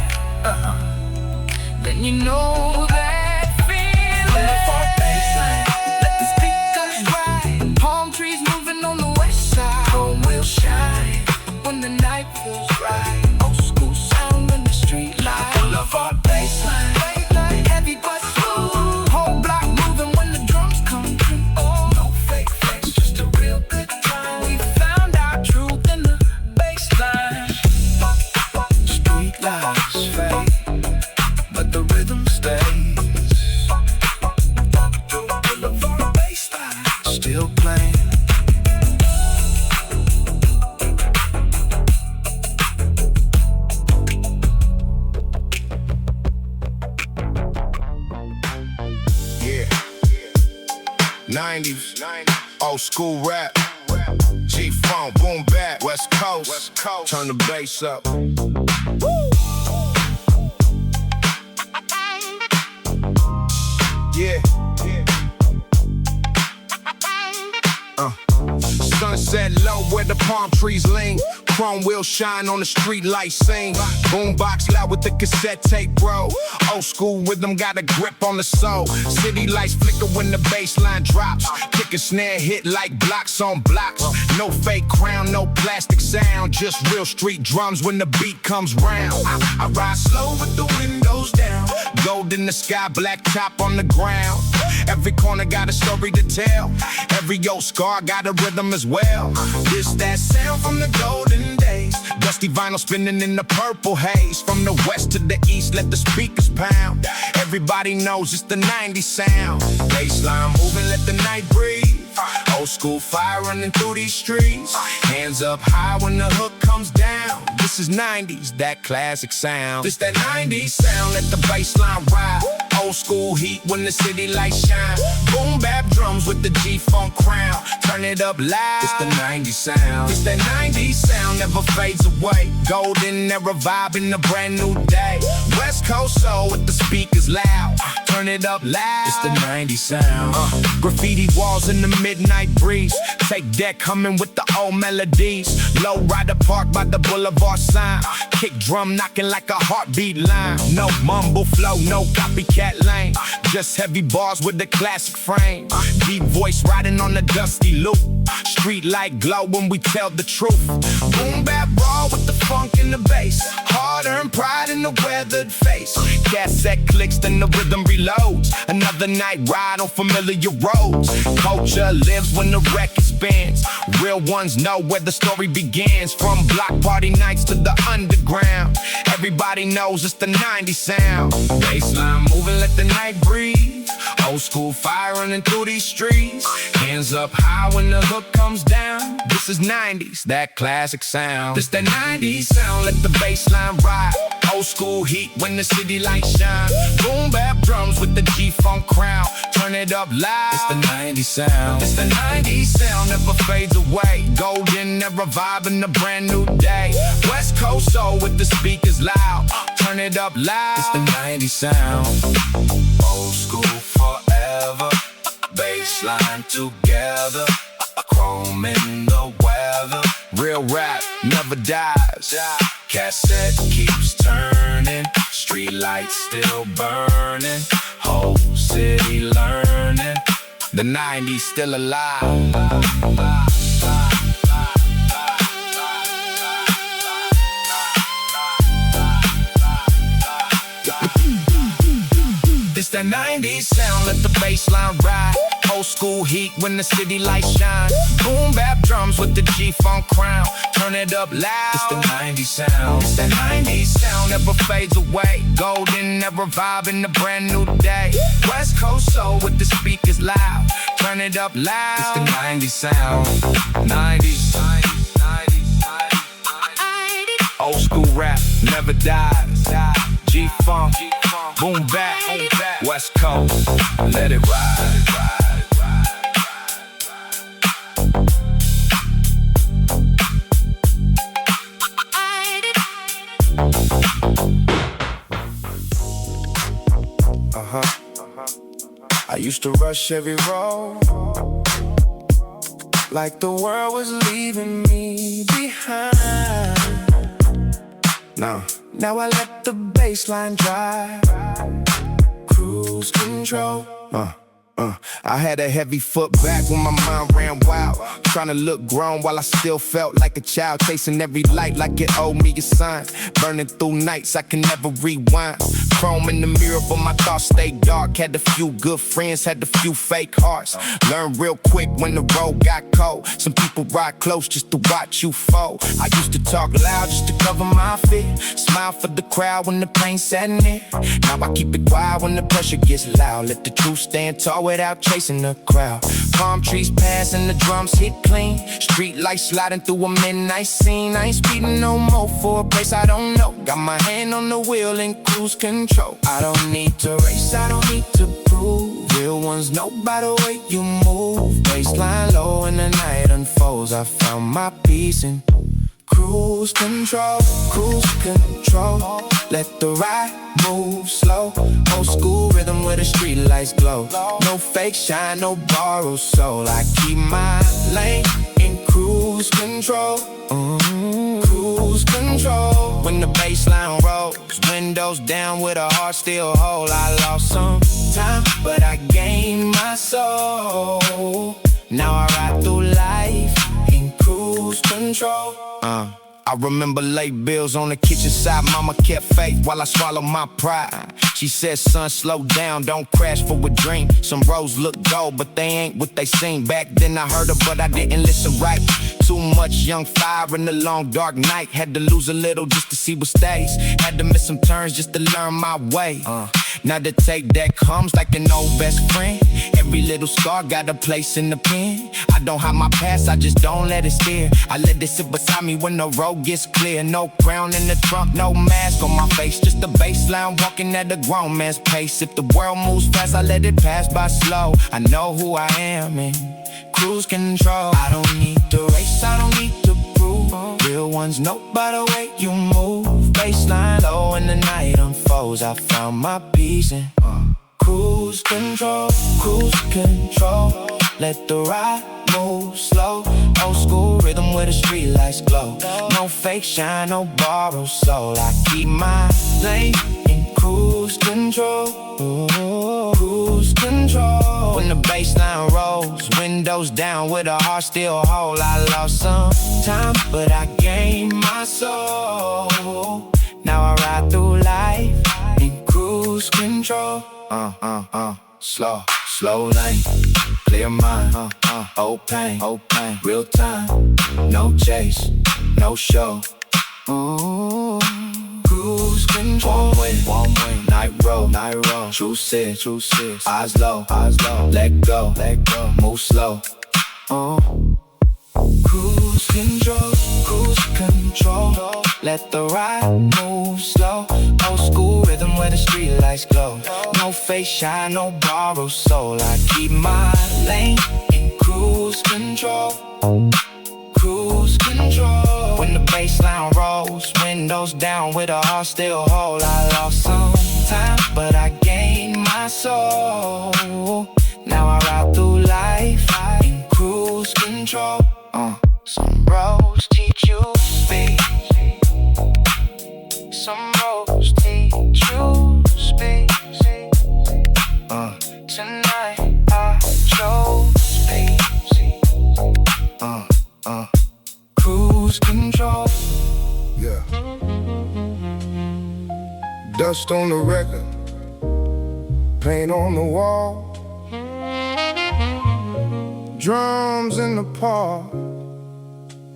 then you know that feeling. Boulevard bassline, let the speakers ride. Palm trees moving on the west side. Chrome wheels shine when the night feels right. Old school sound in the street light. Boulevard bassline, heavy but smooth. Whole block moving when the drums come through. Oh, no fake flex, just a real good time. We found our truth in the bassline. Street lights fade, but the rhythm stays. Boulevard bassline still playing. Yeah. 90s, old school rap. G-funk, boom bap, West Coast. Turn the bass up. Yeah. Sunset low where the palm trees lean. Chrome wheels shine on the street light scene. Boombox loud with the cassette tape, bro. Old school rhythm got a grip on the soul. City lights flicker when the bass line drops. Kick and snare hit like blocks on blocks. No fake crown, no plastic sound. Just real street drums when the beat comes round. I ride slow with the windows down. Gold in the sky, black top on the ground. Every corner got a story to tell. Every old scar got a rhythm as well. This that sound from the golden days. Dusty vinyl spinning in the purple haze. From the west to the east, let the speakers pound. Everybody knows it's the 90s sound. Bassline moving, let the night breathe. Old school fire running through these streets. Hands up high when the hook comes down. This is 90s, that classic sound. This that 90s sound, let the bassline ride. Old school heat when the city lights shine. Boom bap drums with the G-funk crown. Turn it up loud. It's the 90s sound. It's that 90s sound, never fades away. Golden era vibe in a brand new day. West Coast soul with the speakers loud. Turn it up loud. It's the 90s sound. Graffiti walls in the midnight breeze. Take deck coming with the old melodies. Lowrider park by the Boulevard sign. Kick drum knocking like a heartbeat line. No mumble flow, no copycat lane. Just heavy bars with the classic frame. Deep voice riding on the dusty loop. Street light glow when we tell the truth. Boom bap brawl with the funk and the bass. Hard earned pride in the weathered face. Cassette clicks then the rhythm reloads. Another night ride on familiar roads. Culture lives when the record spins. Real ones know where the story begins. From block party nights to the underground. Everybody knows it's the 90s sound. Bassline moving, let the night breathe. Old school fire running through these streets. Hands up high when the hook comes down. This is 90s, that classic sound. This that 90s sound, let the bassline ride. Old school heat when the city lights shine. Boom bap drums with the G-funk crown. Turn it up loud. It's the 90s sound. It's the 90s sound, never fades away. Golden era vibe in a brand new day. West Coast soul with the speakers loud. Turn it up loud. It's the 90s sound. Old school forever. Bassline together. Chrome in the weather. Real rap never dies. Cassette keeps turning. Street lights still burning. Whole city learning. The 90s still alive. It's that 90s sound, let the bassline ride. Old school heat when the city lights shine. Boom bap drums with the G-funk crown. Turn it up loud. It's the 90s sound. It's that 90s sound, never fades away. Golden era vibe in a brand new day. West Coast soul with the speakers loud. Turn it up loud. It's the 90s sound. 90s. Old school rap never dies. G-funk, boom bap, West Coast, let it ride. I used to rush every road, like the world was leaving me behind. Now I let the bassline drive. Cruise control. I had a heavy foot back when my mind ran wild. Trying to look grown while I still felt like a child. Chasing every light like it owed me a sign. Burning through nights I can never rewind. Chrome in the mirror but my thoughts stay dark. Had a few good friends, had a few fake hearts. Learned real quick when the road got cold. Some people ride close just to watch you fall. I used to talk loud just to cover my fear. Smile for the crowd when the pain sat near. Now I keep it quiet when the pressure gets loud. Let the truth stand tall without chasing the crowd. Palm trees pass and the drums hit clean. Street lights sliding through a midnight scene. I ain't speeding no more for a place I don't know. Got my hand on the wheel and cruise control. I don't need to race, I don't need to prove. Real ones know by the way you move. Baseline low and the night unfolds. I found my peace in cruise control. Cruise control. Let the ride move slow. Old school rhythm where the street lights glow. No fake shine, no borrowed soul. I keep my lane in cruise control. Cruise control. When the bassline rolls, windows down with a heart still whole. I lost some time, but I gained my soul. Now I ride through life in cruise control. I remember late bills on the kitchen side. Mama kept faith while I swallowed my pride. She said, son, slow down, don't crash for a dream. Some roads look gold, but they ain't what they seem. Back then I heard her, but I didn't listen right. Too much young fire in the long dark night. Had to lose a little just to see what stays. Had to miss some turns just to learn my way. Now the tape that comes like an old best friend. Every little scar got a place in the pen. I don't hide my past, I just don't let it steer. I let it sit beside me when the road gets clear. No crown in the trunk, no mask on my face. Just a baseline walking at a grown man's pace. If the world moves fast, I let it pass by slow. I know who I am in cruise control. I don't need to race, I don't need to prove. Real ones know by the way you move. Baseline low and the night unfolds. I found my peace in cruise control. Cruise control. Let the ride move slow. Old school rhythm where the street lights glow. No fake shine, no borrowed soul. I keep my lane in cruise control. Cruise control. When the bassline rolls, windows down with a heart still whole. I lost some time, but I gained my soul. Now I ride through life in cruise control. Slow lane, clear mind, old pain, real time, no chase, no show. Cruise control. One way, night roll, true sis, eyes low, let go, move slow. Cruise control, let the ride move slow. Old school rhythm where the street lights glow. No face shine, no borrowed soul. I keep my lane in cruise control. Cruise control. When the bassline rolls, windows down with a heart still whole. I lost some time, but I gained my soul. Now I ride through life in cruise control. Some roads teach you speed. Some roads teach you speed. Tonight I chose speed. Cruise control. Yeah. Dust on the record, paint on the wall, drums in the park.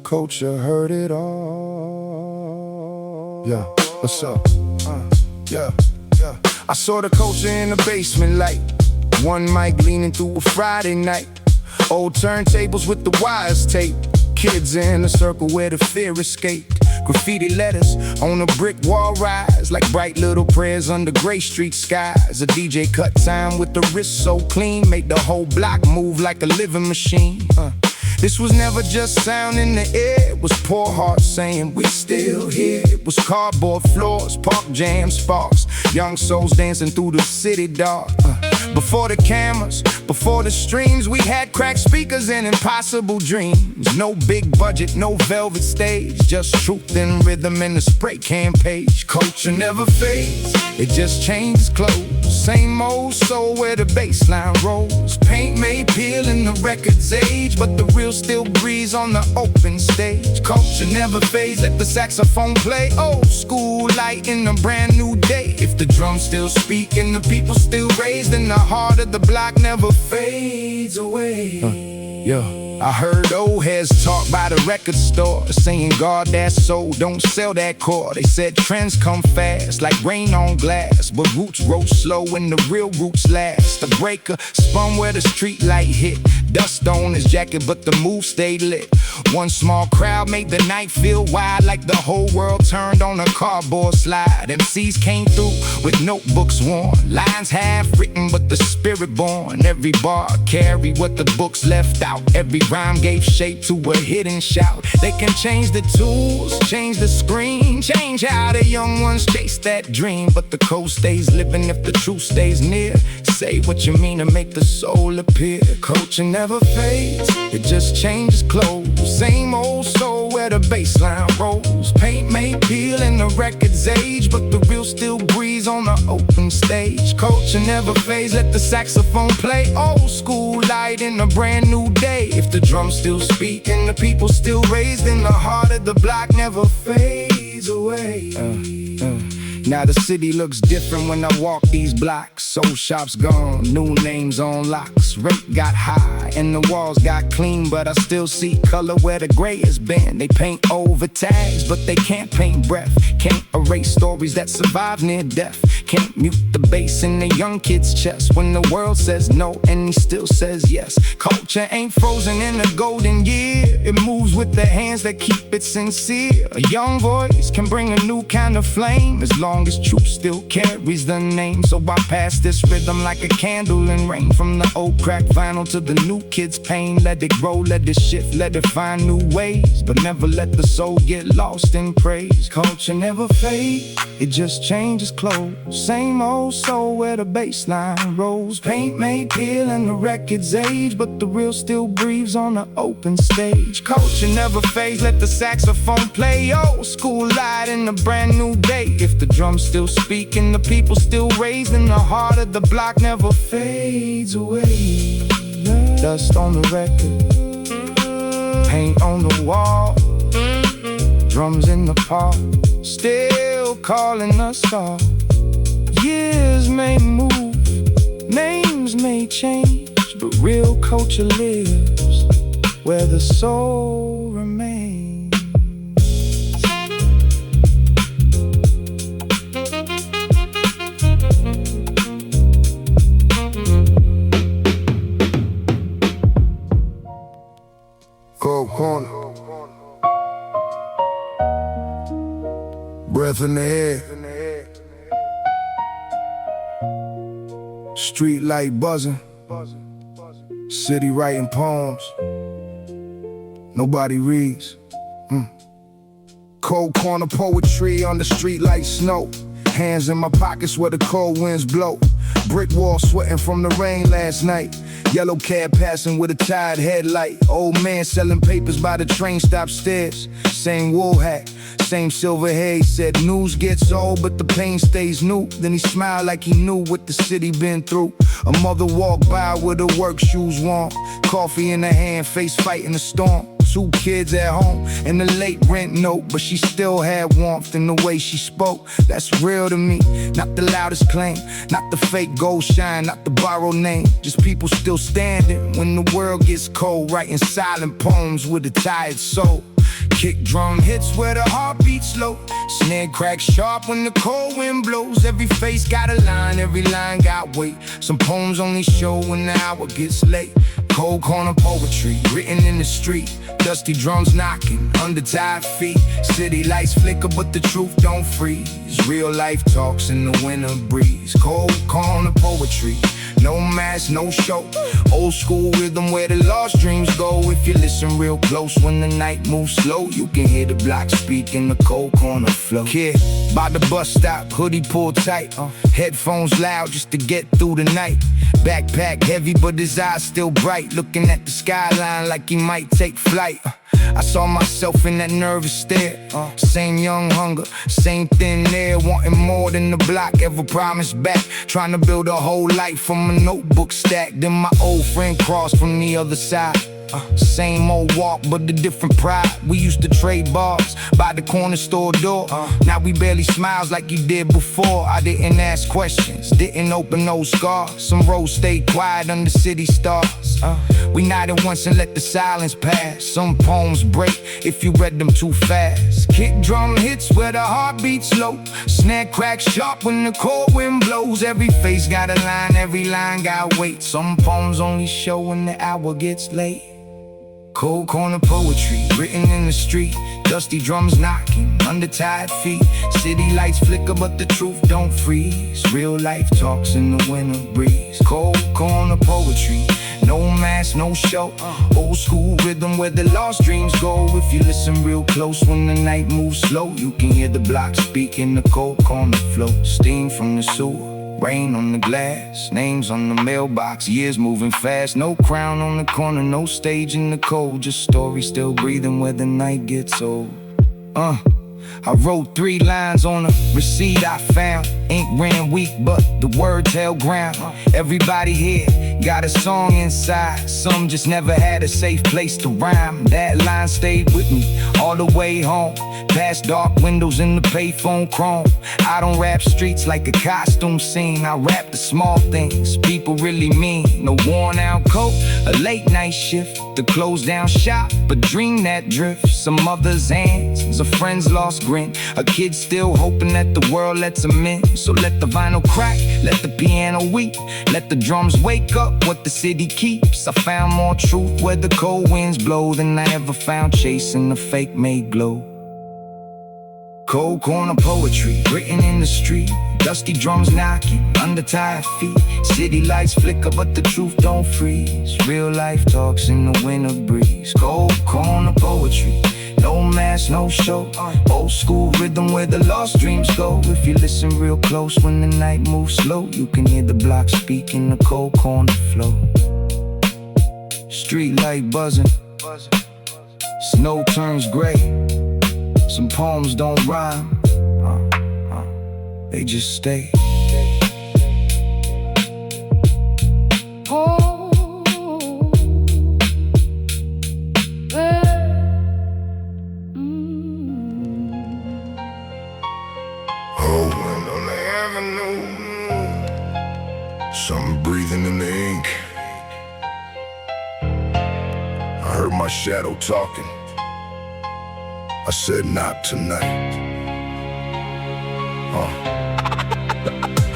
Culture heard it all. Yeah, what's up? Yeah. I saw the culture in the basement light. One mic leaning through a Friday night. Old turntables with the wires taped. Kids in a circle where the fear escaped. Graffiti letters on a brick wall rise like bright little prayers under gray street skies. A DJ cut time with the wrist so clean, made the whole block move like a living machine. This was never just sound in the air. It was poor hearts saying we still here. It was cardboard floors, park jam sparks, young souls dancing through the city dark. Before the cameras, before the streams, we had cracked speakers and impossible dreams. No big budget, no velvet stage, just truth and rhythm in the spray can page. Culture never fades, it just changes clothes. Same old soul where the bassline rolls. Paint may peel in the record's age, but the real still breathes on the open stage. Culture never fades, let the saxophone play. Old school light in a brand new day. If the drums still speak and the people still raise, then the heart of the block never fades away. I heard old heads talk by the record store, saying guard that soul, don't sell that core. They said trends come fast like rain on glass, but roots grow slow when the real roots last. The breaker spun where the street light hit, dust on his jacket but the move stayed lit. One small crowd made the night feel wide, like the whole world turned on a cardboard slide. MCs came through with notebooks worn, lines half written but the spirit born. Every bar carried what the books left out. Every rhyme gave shape to a hidden shout. They can change the tools, change the screen, change how the young ones chase that dream, but the code stays living if the truth stays near. Say what you mean to make the soul appear. Culture never fades, it just changes clothes. Same old soul where the bassline rolls. Paint may peel in the record's age, but the real still breathes on the open stage. Culture never fades, let the saxophone play. Old school light in a brand new day. If the drums still speak and the people still raise, then the heart of the block never fades away. Now the city looks different when I walk these blocks. Soul shops gone, new names on locks. Rate got high and the walls got clean, but I still see color where the gray has been. They paint over tags, but they can't paint breath. Can't erase stories that survive near death. Can't mute the bass in the young kid's chest when the world says no and he still says yes. Culture ain't frozen in a golden year, it moves with the hands that keep it sincere. A young voice can bring a new kind of flame, as long as truth still carries the name. So I pass this rhythm like a candle in rain, from the old cracked vinyl to the new kid's pain. Let it grow, let it shift, let it find new ways, but never let the soul get lost in praise. Culture never fades, it just changes clothes. Same old soul where the bassline rolls. Paint may peel in the record's age, but the real still breathes on the open stage. Culture never fades, let the saxophone play. Old school light in a brand new day. If the drums still speak and the people still raise, then the heart of the block never fades away. Dust on the record, paint on the wall, drums in the park, still calling us all. Years may move, names may change, but real culture lives where the soul remains. air. Street light buzzing. City writing poems. Nobody reads. Cold corner poetry on the street like snow. Hands in my pockets where the cold winds blow. Brick wall sweating from the rain last night. Yellow cab passing with a tired headlight. Old man selling papers by the train stop stairs. Same wool hat, same silver hair. He said news gets old but the pain stays new. Then he smiled like he knew what the city been through. A mother walked by with her work shoes warm. Coffee in her hand, face fighting the storm. 2 kids at home and a late rent note, but she still had warmth in the way she spoke. That's real to me, not the loudest claim, not the fake gold shine, not the borrowed name. Just people still standing when the world gets cold, writing silent poems with a tired soul. Kick drum hits where the heart beats low. Snare cracks sharp when the cold wind blows. Every face got a line, every line got weight. Some poems only show when the hour gets late. Cold corner poetry, written in the street. Dusty drums knocking, under tired feet. City lights flicker but the truth don't freeze. Real life talks in the winter breeze. Cold corner poetry, no mask, no show. Old school rhythm where the lost dreams go. If you listen real close when the night moves slow, you can hear the block speak in the cold corner flow. Kid, by the bus stop, hoodie pulled tight. Headphones loud just to get through the night. Backpack heavy but his eyes still bright. Looking at the skyline like he might take flight. I saw myself in that nervous stare. Same young hunger, same thin air. Wanting more than the block ever promised back. Trying to build a whole life from a notebook stack. Then my old friend crossed from the other side. Same old walk but a different pride. We used to trade bars by the corner store door. Now we barely smiles like you did before. I didn't ask questions, didn't open no scars. Some roads stayed quiet under city stars. We nodded once and let the silence pass. Some poems break if you read them too fast. Kick drum hits where the heart beats low. Snare cracks sharp when the cold wind blows. Every face got a line, every line got weight. Some poems only show when the hour gets late. Cold corner poetry, written in the street. Dusty drums knocking, under tired feet. City lights flicker but the truth don't freeze. Real life talks in the winter breeze. Cold corner poetry, no mask, no show. Old school rhythm where the lost dreams go. If you listen real close when the night moves slow, you can hear the block speak in the cold corner flow. Steam from the sewer, rain on the glass, names on the mailbox, years moving fast. No crown on the corner, no stage in the cold. Just stories still breathing where the night gets old. I wrote 3 lines on a receipt I found. Ink ran weak, but the words held ground. Everybody here got a song inside. Some just never had a safe place to rhyme. That line stayed with me all the way home. Past dark windows in the payphone chrome. I don't rap streets like a costume scene. I rap the small things people really mean. No worn out coat, a late night shift, the closed down shop, a dream that drifts. Some mother's hands, a friend's lost grin, a kid still hoping that the world lets him in. So let the vinyl crack, let the piano weep, let the drums wake up what the city keeps. I found more truth where the cold winds blow than I ever found chasing the fake made glow. Cold corner poetry, written in the street. Dusty drums knocking, under tired feet. City lights flicker but the truth don't freeze. Real life talks in the winter breeze. Cold corner poetry, no mask, no show. Old school rhythm where the lost dreams go. If you listen real close when the night moves slow, you can hear the block speak in the cold corner flow. Street light buzzing, snow turns gray. Some poems don't rhyme, they just stay. On the avenue, something breathing in the ink. I heard my shadow talking. I said not tonight.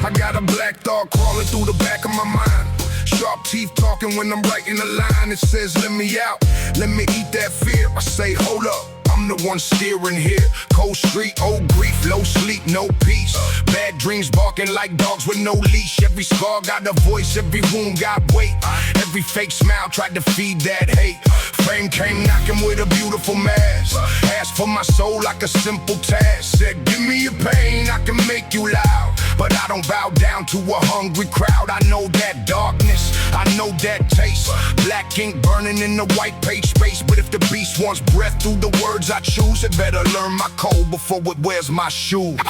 I got a black thought crawling through the back of my mind. Sharp teeth talking when I'm writing a line. It says let me out, let me eat that fear. I say hold up, I'm the one steering here. Cold street, old grief, low sleep, no peace. Bad dreams barking like dogs with no leash. Every scar got a voice, every wound got weight. Every fake smile tried to feed that hate. Fame came knocking with a beautiful mask. Asked for my soul like a simple task. Said, give me your pain, I can make you loud. But I don't bow down to a hungry crowd. I know that darkness, I know that taste. Black ink burning in the white page space. But if the beast wants breath through the words I choose, it better learn my code before it wears my shoes.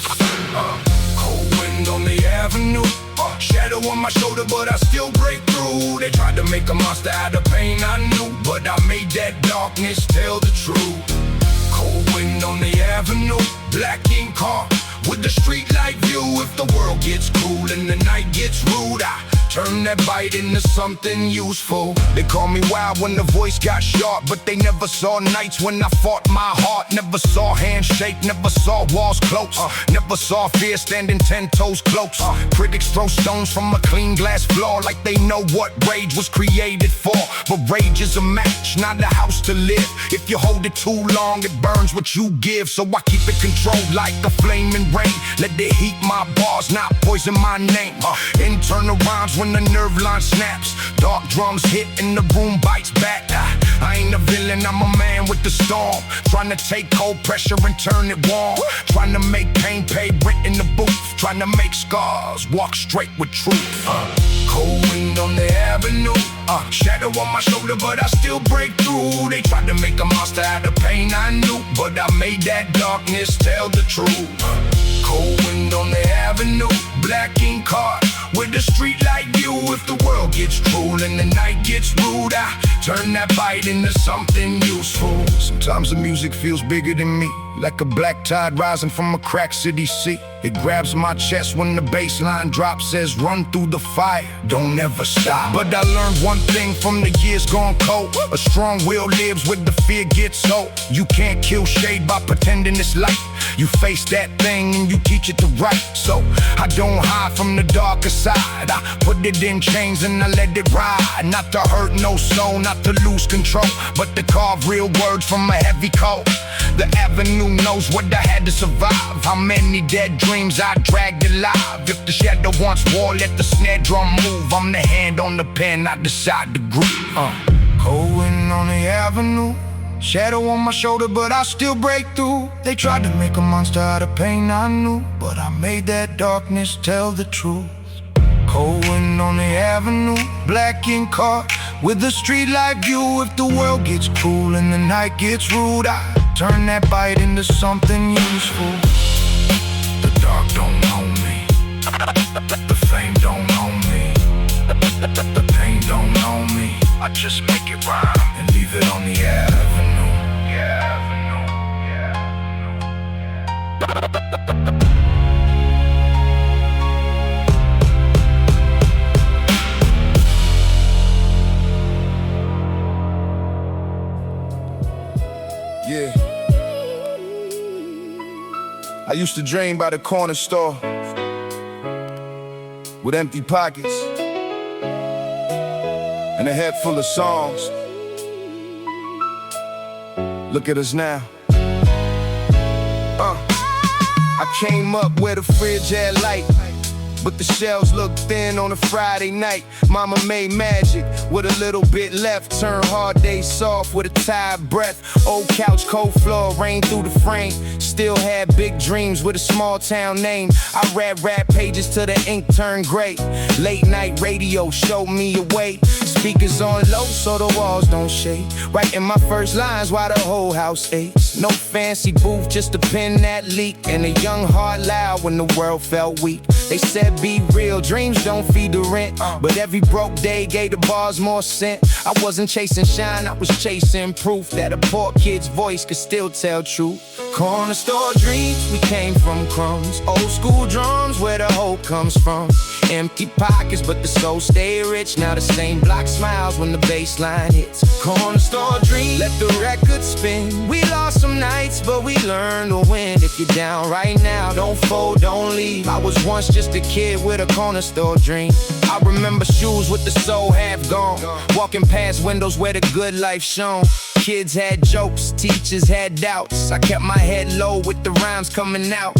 Cold wind on the avenue, shadow on my shoulder, but I still break through. They tried to make a monster out of pain, I knew, but I made that darkness tell the truth. Cold wind on the avenue, black ink car with the street light view. If the world gets cool and the night gets rude, I turn that bite into something useful. They call me wild when the voice got sharp, but they never saw nights when I fought my heart. Never saw hands shake, never saw walls close. Never saw fear standing 10 toes close. Critics throw stones from a clean glass floor like they know what rage was created for. But rage is a match, not a house to live. If you hold it too long, it burns what you give. So I keep it controlled like a flaming rain. Let the heat my bars, not poison my name. Internal rhymes when the nerve line snaps. Dark drums hit and the room bites back. I ain't a villain, I'm a man with the storm. Trying to take cold pressure and turn it warm. Trying to make pain pay rent in the booth. Trying to make scars walk straight with truth. Cold wind on the avenue, shadow on my shoulder, but I still break through. They tried to make a monster out of pain, I knew, but I made that darkness tell the truth. Cold wind on the avenue, black ink car with the street light view. If the world gets cruel and the night gets rude, I turn that bite into something useful. Sometimes the music feels bigger than me, like a black tide rising from a cracked city sea. It grabs my chest when the bass line drops, says run through the fire, don't ever stop. But I learned one thing from the years gone cold: a strong will lives where the fear gets old. You can't kill shade by pretending it's light. You face that thing and you teach it to write. So I don't hide from the darker side. I put it in chains and I let it ride. Not to hurt no soul, not to lose control, but to carve real words from a heavy coat. The avenue knows what I had to survive. How many dead dreams I dragged alive. If the shadow wants war, let the snare drum move. I'm the hand on the pen, I decide to groove. Cold wind on the avenue, shadow on my shoulder, but I still break through. They tried to make a monster out of pain, I knew, but I made that darkness tell the truth. Cold wind on the avenue, black ink car with the street light view. If the world gets cool and the night gets rude, I turn that bite into something useful. The dark don't own me, the fame don't own me, the pain don't own me. I just make it rhyme and leave it on the avenue. Yeah. I used to dream by the corner store with empty pockets and a head full of songs. Look at us now. I came up where the fridge had light, but the shelves looked thin on a Friday night. Mama made magic with a little bit left. Turned hard days soft with a tired breath. Old couch, cold floor, rain through the frame. Still had big dreams with a small town name. I read rap pages till the ink turned gray. Late night radio showed me a way. Speakers on low so the walls don't shake. Writing my first lines while the whole house aches. No fancy booth, just a pen that leak. And a young heart loud when the world felt weak. They said be real, dreams don't feed the rent. But every broke day gave the bars more scent. I wasn't chasing shine, I was chasing proof that a poor kid's voice could still tell truth. Corner store dreams, we came from crumbs. Old school drums, where the hope comes from. Empty pockets, but the soul stay rich. Now the same block smiles when the bass line hits. Corner store dreams, let the record spin. We lost some nights, but we learned to win. If you're down right now, don't fold, don't leave. I was once just a kid with a corner store dream. I remember shoes with the sole half gone, walking past windows where the good life shone. Kids had jokes, teachers had doubts. I kept my head low with the rhymes coming out.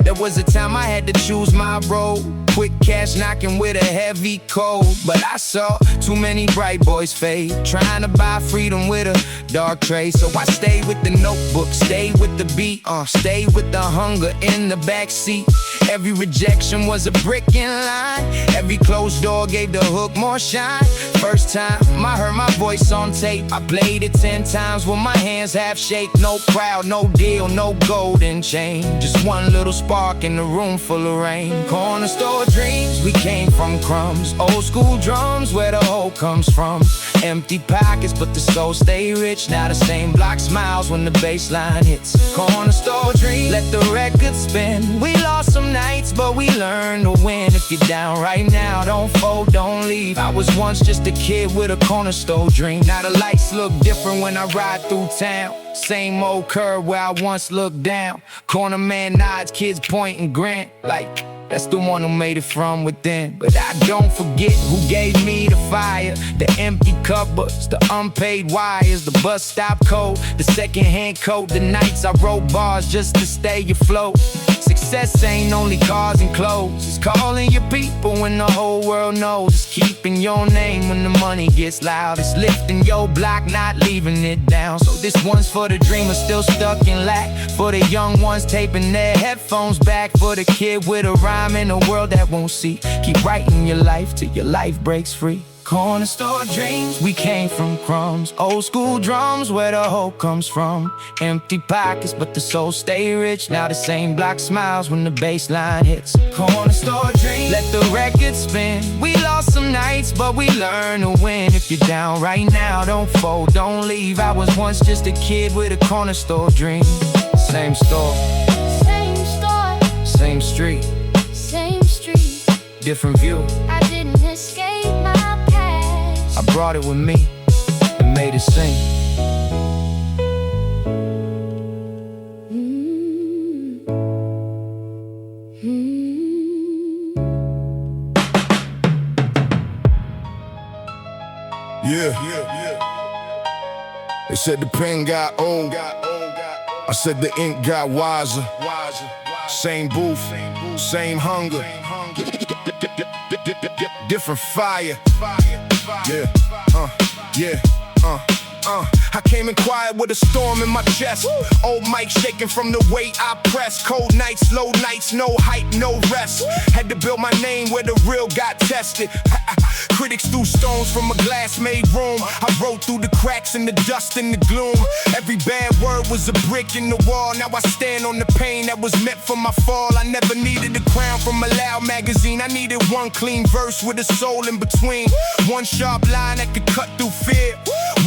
There was a time I had to choose my road. Quick cash knocking with a heavy cold. But I saw too many bright boys fade, trying to buy freedom with a dark trade. So I stayed with the notebook, stayed with the beat, stayed with the hunger in the backseat. Every rejection was a brick in line. Every closed door gave the hook more shine. First time I heard my voice on tape, I played it 10 times with my hands half shaped. No crowd, no deal, no golden chain, just one little spark in a room full of rain. Corner store dreams, we came from crumbs. Old school drums, where the hope comes from. Empty pockets, but the soul stay rich. Now the same block smiles when the bass line hits. Corner store dreams, let the record spin. We lost some nights, but we learned to win. If you're down right now, don't fold, don't leave. I was once just a kid with a corner store dream. Now the lights look different when I ride through town. Same old curve where I once looked down. Corner man nods, kids point and grin, like that's the one who made it from within. But I don't forget who gave me the fire. The empty cupboards, the unpaid wires, the bus stop code, the secondhand coat, the nights I wrote bars just to stay afloat. Success ain't only cars and clothes, it's calling your people when the whole world knows. It's keeping your name when the money gets loud. It's lifting your block, not leaving it down. So this one's for the dreamers still stuck in lack, for the young ones taping their headphones back, for the kid with a rhyme in a world that won't see. Keep writing your life till your life breaks free. Corner store dreams, we came from crumbs. Old school drums, where the hope comes from. Empty pockets, but the soul stay rich. Now the same block smiles when the bass line hits. Corner store dreams, let the record spin. We lost some nights, but we learned to win. If you're down right now, don't fold, don't leave. I was once just a kid with a corner store dream. Same store, same street, different view. I didn't escape my past. I brought it with me and made it sing. Yeah. They said the pen got old. I said the ink got wiser. Same booth, same hunger, different fire. I came in quiet with a storm in my chest. Old mic shaking from the weight I press. Cold nights, low nights, no hype, no rest. Had to build my name where the real got tested. Critics threw stones from a glass-made room. I rode through the cracks and the dust and the gloom. Every bad word was a brick in the wall. Now I stand on the pain that was meant for my fall. I never needed a crown from a loud magazine. I needed one clean verse with a soul in between. One sharp line that could cut through fear.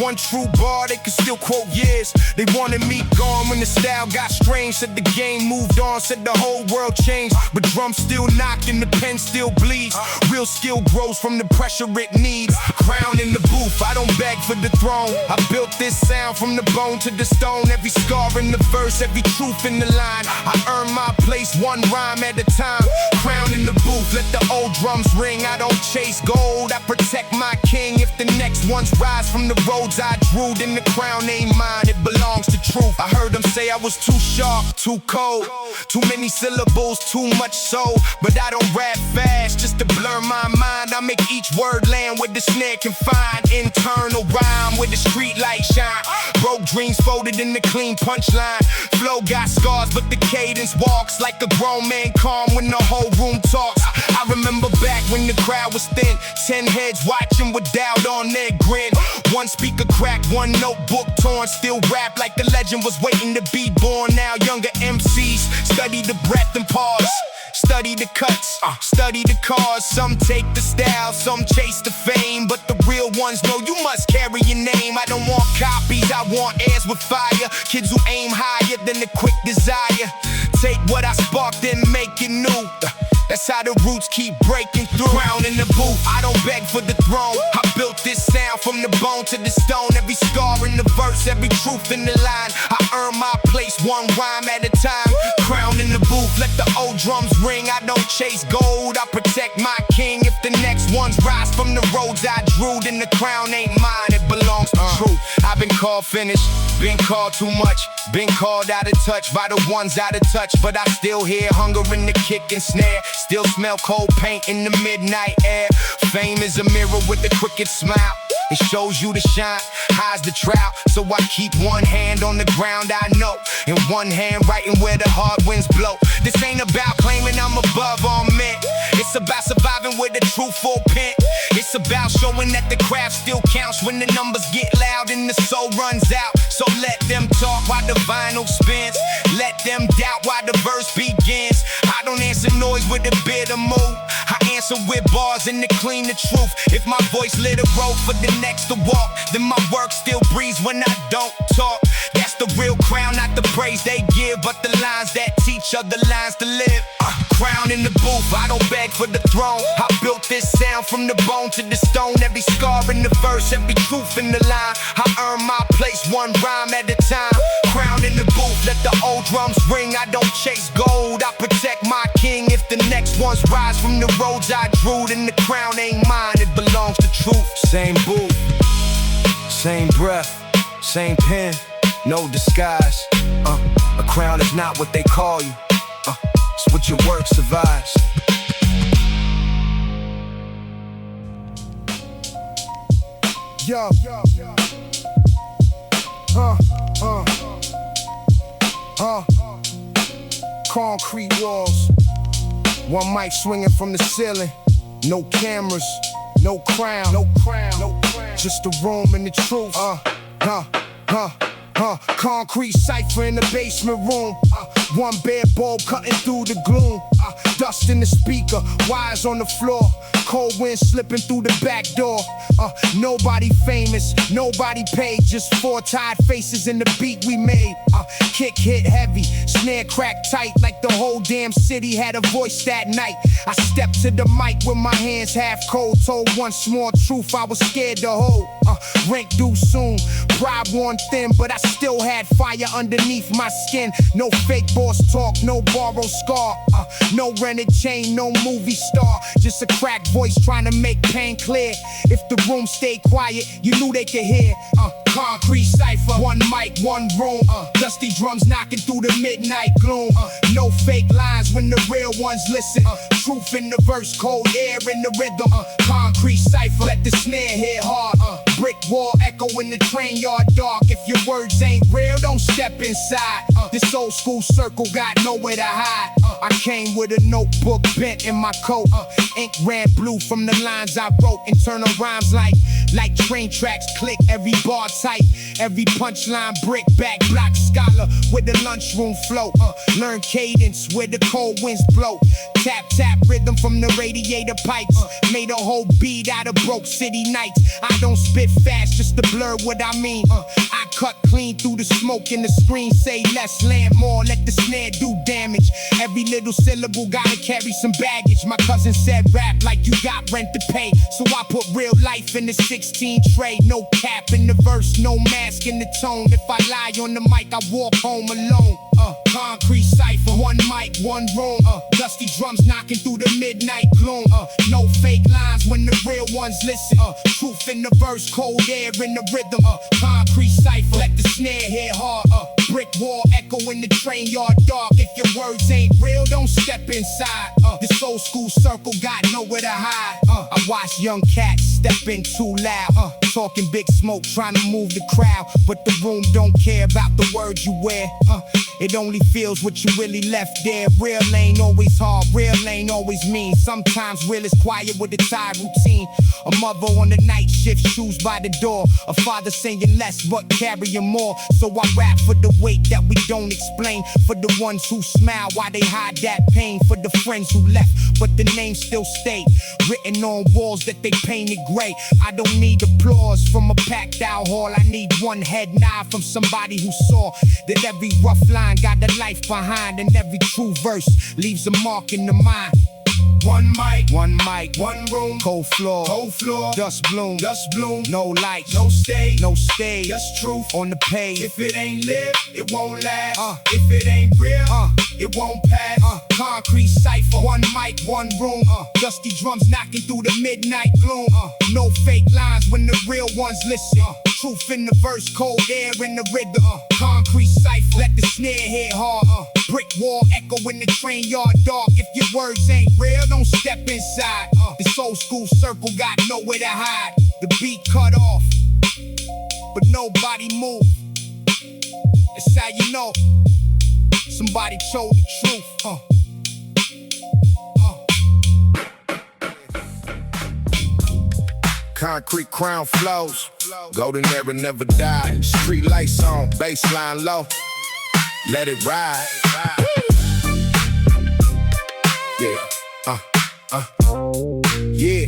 One true bar they could still quote years. They wanted me gone when the style got strange. Said the game moved on, said the whole world changed. But drums still knock and the pen still bleeds. Real skill grows from the pressure it needs. Crown in the booth, I don't beg for the throne. I built this sound from the bone to the stone. Every scar in the verse, every truth in the line. I earn my place one rhyme at a time. Crown in the booth, let the old drums ring. I don't chase gold, I protect my king. If the next ones rise from the roads I drew, then the crown ain't mine, it belongs to truth. I heard them say I was too sharp, too cold, too many syllables, too much soul. But I don't rap fast just to blur my mind. I make each word land where the snare can find. Internal rhyme where the street light shine. Broke dreams folded in the clean punchline. Flow got scars but the cadence walks like a grown man calm when the whole room talks. I remember back when the crowd was thin. 10 heads watching with doubt on their grin. One speaker cracked, one notebook torn. Still rap like the legend was waiting to be born. Now younger MCs study the breath and pause. Study the cuts, study the cars. Some take the style, some chase the fame. But the real ones know you must carry your name. I don't want copies, I want heirs with fire. Kids who aim higher than the quick desire. Take what I sparked and make it new. That's how the roots keep breaking through. Crown in the booth, I don't beg for the throne. I built this sound from the bone to the stone. Every scar in the verse, every truth in the line. I earn my place one rhyme at a time. Crown in the booth, let the old drums ring. I don't chase gold, I protect my king. If the next ones rise from the roads I drew, then the crown ain't mine, it belongs to truth. I've been called finished, been called too much, been called out of touch by the ones out of touch. But I still hear hunger in the kick and snare, still smell cold paint in the midnight air. Fame is a mirror with a crooked smile. It shows you the shine, hides the trial. So I keep one hand on the ground, I know, and one hand writing where the hard winds blow. This ain't about claiming I'm above all men. It's about surviving with a truthful pen. It's about showing that the craft still counts when the numbers get loud and the soul runs out. So let them talk while the vinyl spins. Let them doubt while the verse begins. I don't answer noise with a bitter mood. I answer with bars and to clean the truth. If my voice lit a road for the next to walk, then my work still breathes when I don't talk. That's the real crown, not the praise they give, but the lines that teach other lines to live. Crown in the booth, I don't beg for the throne. I built this sound from the bone to the stone. Every scar in the verse, every truth in the line. I earn my place one rhyme at a time. Crown in the booth, let the old drums ring. I don't chase gold, I protect my king. If the next ones rise from the roads I drew, then the crown ain't mine, it belongs to truth. Same booth, same breath, same pen, no disguise. A crown is not what they call you, it's what your work survives. Yo, concrete walls, one mic swinging from the ceiling. No cameras, no crown, just a room and the truth. Concrete cipher in the basement room. One bare bulb cutting through the gloom. Dust in the speaker, wires on the floor. Cold wind slipping through the back door. Nobody famous, nobody paid. Just four tired faces in the beat we made. Kick hit heavy, snare cracked tight, like the whole damn city had a voice that night. I stepped to the mic with my hands half cold. Told one small truth I was scared to hold. Rent due soon, pride worn thin, but I still had fire underneath my skin. No fake boss talk, no borrowed scar. No rented chain, no movie star. Just a cracked voice trying to make pain clear. If the room stayed quiet, you knew they could hear. Concrete cipher, one mic, one room. Dusty drums knocking through the midnight gloom. No fake lines when the real ones listen. Truth in the verse, cold air in the rhythm. Concrete cipher, let the snare hit hard. Brick wall echo in the train yard dark. If your words ain't real, don't step inside. This old school circle got nowhere to hide. I came with a notebook bent in my coat. Ink ran blue from the lines I wrote. Internal rhymes like train tracks click. Every bar tight, every punchline brick back. Block scholar with the lunchroom flow. Learn cadence where the cold winds blow. Tap tap rhythm from the radiator pipes. Made a whole beat out of broke city nights. I don't spit fast just to blur what I mean. I cut clean through the smoke in the screen. Say less, land more, let the snare do damage. Every little syllable gotta carry some baggage. My cousin said rap like you got rent to pay. So I put real life in the 16 tray. No cap in the verse, no mask in the tone. If I lie on the mic, I walk home alone. Concrete cipher, one mic, one room. Dusty drums knocking through the midnight gloom. No fake lines when the real ones listen. Truth in the verse, cold air in the rhythm. Concrete cipher, let the snare hit hard. Brick wall echo in the train yard dark. If your words ain't real, don't step inside. This old school circle got nowhere to hide. I watch young cats stepping too loud. Talking big smoke, trying to move the crowd. But the room don't care about the words you wear. It only feels what you really left there. Real ain't always hard, real ain't always mean. Sometimes real is quiet with a tired routine. A mother on the night shift, shoes by the door. A father saying less but carrying more. So I rap for the weight that we don't explain. For the ones who smile while they hide that pain. For the friends who left but the names still stay written on walls that they painted gray. I don't need applause from a packed out hall. I need one head nod from somebody who saw that every rough line got a life behind. And every true verse leaves a mark in the mind. One mic, One mic, one room, cold floor, dust bloom, no light, no stage, just truth on the page. If it ain't live, it won't last. If it ain't real, it won't pass. Concrete cipher, one mic, one room. Dusty drums knocking through the midnight gloom. No fake lines when the real ones listen. Truth in the verse, cold air in the rhythm. Concrete cipher, let the snare hit hard. Brick wall echo in the train yard dark. If your words ain't real, don't step inside. This old school circle got nowhere to hide. The beat cut off, but nobody moved. That's how you know somebody told the truth. Concrete crown flows, golden era never die. Street lights on, bassline low, let it ride. Yeah, yeah.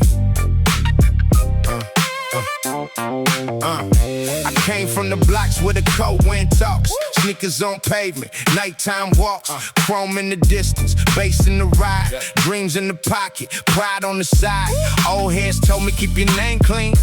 I came from the blocks where the cold wind talks. Sneakers on pavement, nighttime walks. Chrome in the distance, bass in the ride. Dreams in the pocket, pride on the side. Old heads told me keep your name clean.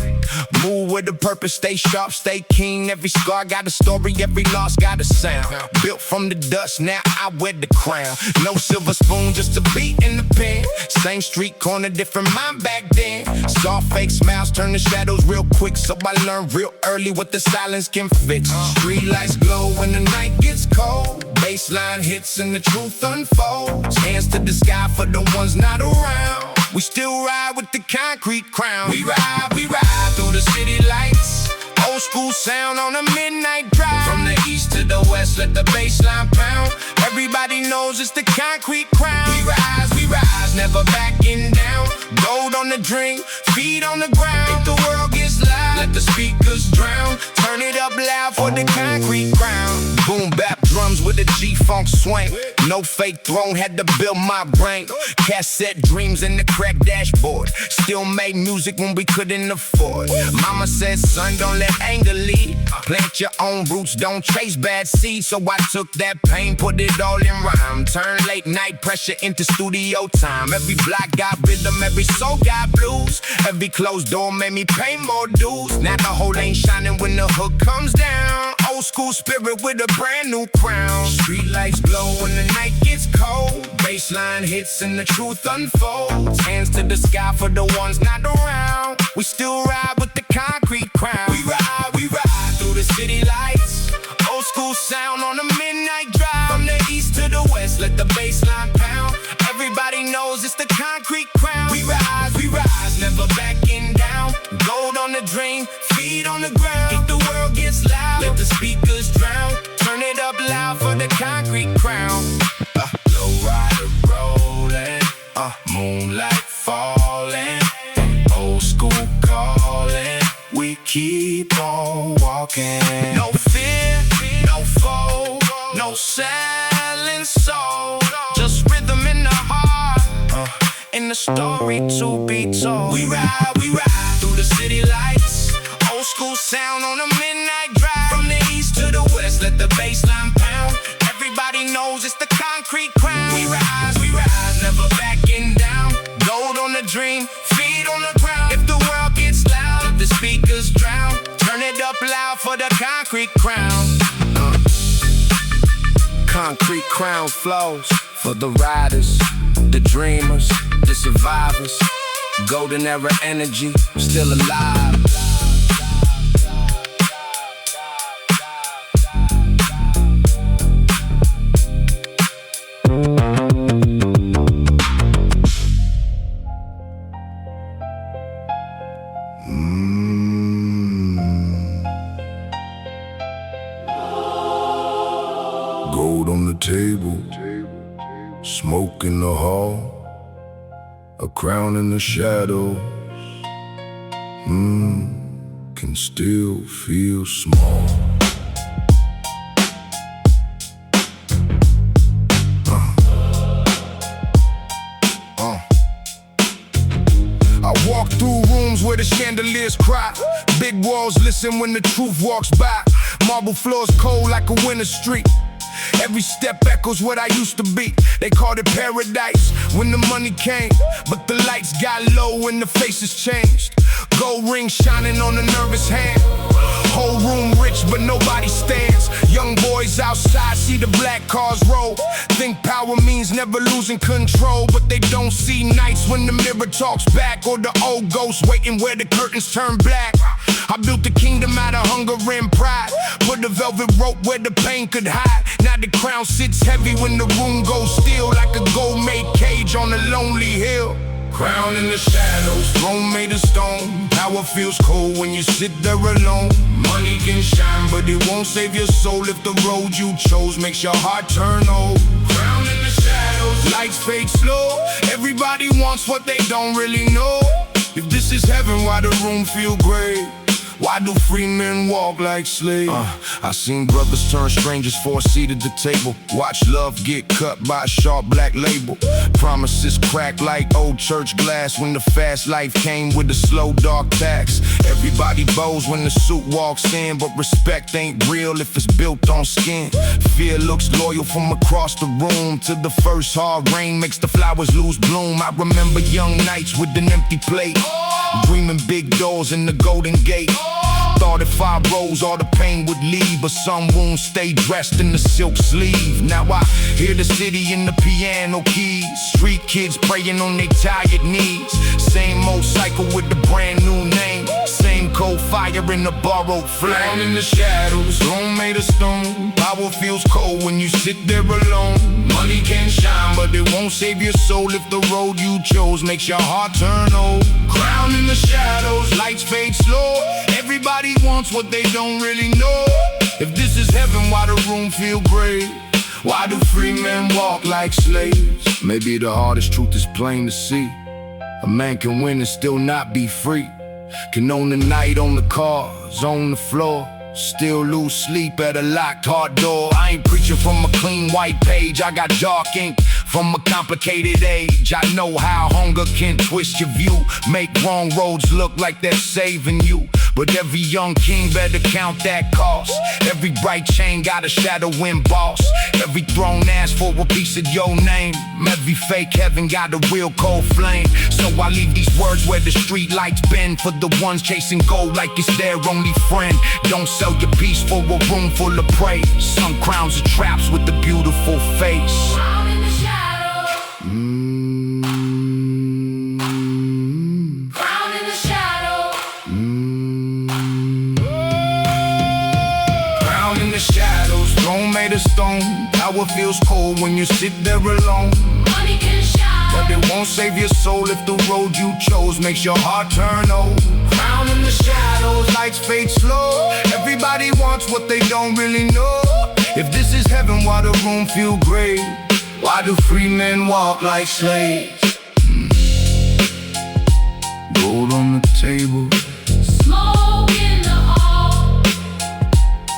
Move with a purpose, stay sharp, stay keen. Every scar got a story, every loss got a sound. Built from the dust, now I wear the crown. No silver spoon, just a beat in the pen. Same street corner, different mind back then. Saw fake smiles turn to shadows real quick, so I learned real early what the silence can fix. Street lights glow when the night gets cold. Baseline hits and the truth unfolds. Hands to the sky for the ones not around. We still ride with the concrete crown. We ride through the city lights. Old school sound on a midnight drive. From the east to the west, let the bassline pound. Everybody knows it's the concrete crown. We rise, never backing down. Gold on the drink, feet on the ground. If the world gets loud, let the speakers drown. Turn it up loud for the concrete crown. Boom bap drums with a G-funk swing. No fake throne, had to build my brain. Cassette dreams in the crack dashboard. Still made music when we couldn't afford. Mama said, son, don't let anger lead. Plant your own roots, don't chase bad seeds. So I took that pain, put it all in rhyme. Turn late night pressure into studio time. Every block got rhythm, every soul got blues. Every closed door made me pay more dues. Now the whole ain't shining when the hook comes down. Old school spirit with a brand new crown. Street lights glow when the night gets cold. Baseline hits and the truth unfolds. Hands to the sky for the ones not around. We still ride with the concrete crown. We ride through the city lights. Old school sound on a midnight drive. From the east to the west, let the bassline pound. Everybody knows it's the concrete crown. We rise, never backing down. Gold on the dream, feet on the ground. If the world gets loud, let the speakers drown. Turn it up loud for the concrete crown. Lowrider rolling, moonlight falling. Old school calling, we keep on walking. No fear, no foe, no selling soul. Just rhythm in the heart, and the story to be told. We ride through the city lights. Old school sound on a midnight drive. From the east to the west, let the bassline pound. Everybody knows it's the concrete crown. We rise, never backing down. Gold on the dream, feet on the ground. If the world gets loud, let the speakers drown. Turn it up loud for the concrete crown. Concrete crown flows for the riders, the dreamers, the survivors. Golden era energy, still alive. Gold on the table, smoke in the hall, a crown in the shadows. Can still feel small. I walk through rooms where the chandeliers cry. Big walls listen when the truth walks by. Marble floors cold like a winter street. Every step echoes what I used to be. They called it paradise when the money came, but the lights got low when the faces changed. Gold ring shining on a nervous hand. Whole room rich, but nobody stands. Young boys outside see the black cars roll. Think power means never losing control, but they don't see nights when the mirror talks back, or the old ghost waiting where the curtains turn black. I built the kingdom out of hunger and pride. Put a velvet rope where the pain could hide. Now the crown sits heavy when the room goes still, like a gold-made cage on a lonely hill. Crown in the shadows, throne made of stone. Power feels cold when you sit there alone. Money can shine, but it won't save your soul if the road you chose makes your heart turn old. Crown in the shadows, lights fade slow. Everybody wants what they don't really know. If this is heaven, why the room feel gray? Why do free men walk like slaves? I seen brothers turn strangers for a seat at the table. Watch love get cut by a sharp black label. Promises crack like old church glass when the fast life came with a slow dark tax. Everybody bows when the suit walks in, but respect ain't real if it's built on skin. Fear looks loyal from across the room till the first hard rain makes the flowers lose bloom. I remember young nights with an empty plate, dreaming big doors in the Golden Gate. Thought if I rose all the pain would leave, but some wounds stay dressed in the silk sleeve. Now I hear the city in the piano keys. Street kids praying on their tired knees. Same old cycle with the brand new name. Same cold fire in the borrowed flame. Down in the shadows, throne made of stone. Power feels cold when you sit there alone. Money can shine, but it won't save your soul if the road you chose makes your heart turn old. Crown in the shadows, lights fade slow. Everybody wants what they don't really know. If this is heaven, why the room feel gray? Why do free men walk like slaves? Maybe the hardest truth is plain to see. A man can win and still not be free. Can own the night on the cars, on the floor, still lose sleep at a locked hard door. I ain't preaching from a clean white page. I got dark ink from a complicated age. I know how hunger can twist your view, make wrong roads look like they're saving you. But every young king better count that cost. Every bright chain got a shadow boss. Every throne asks for a piece of your name. Every fake heaven got a real cold flame. So I leave these words where the street lights bend, for the ones chasing gold like it's their only friend. Don't sell your peace for a room full of praise. Some crowns are traps with a beautiful face. Crown in the shadow. Crown in the shadow. Crown in the shadows, throne made of stone. Power feels cold when you sit there alone. Money can shine, but it won't save your soul if the road you chose makes your heart turn old. Crown in the shadows, lights fade slow. Everybody wants what they don't really know. If this is heaven, why the room feel gray? Why do free men walk like slaves? Gold on the table, smoke in the hall.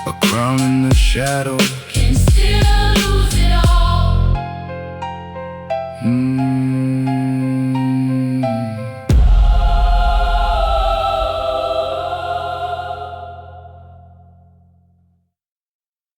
a crown in the shadows.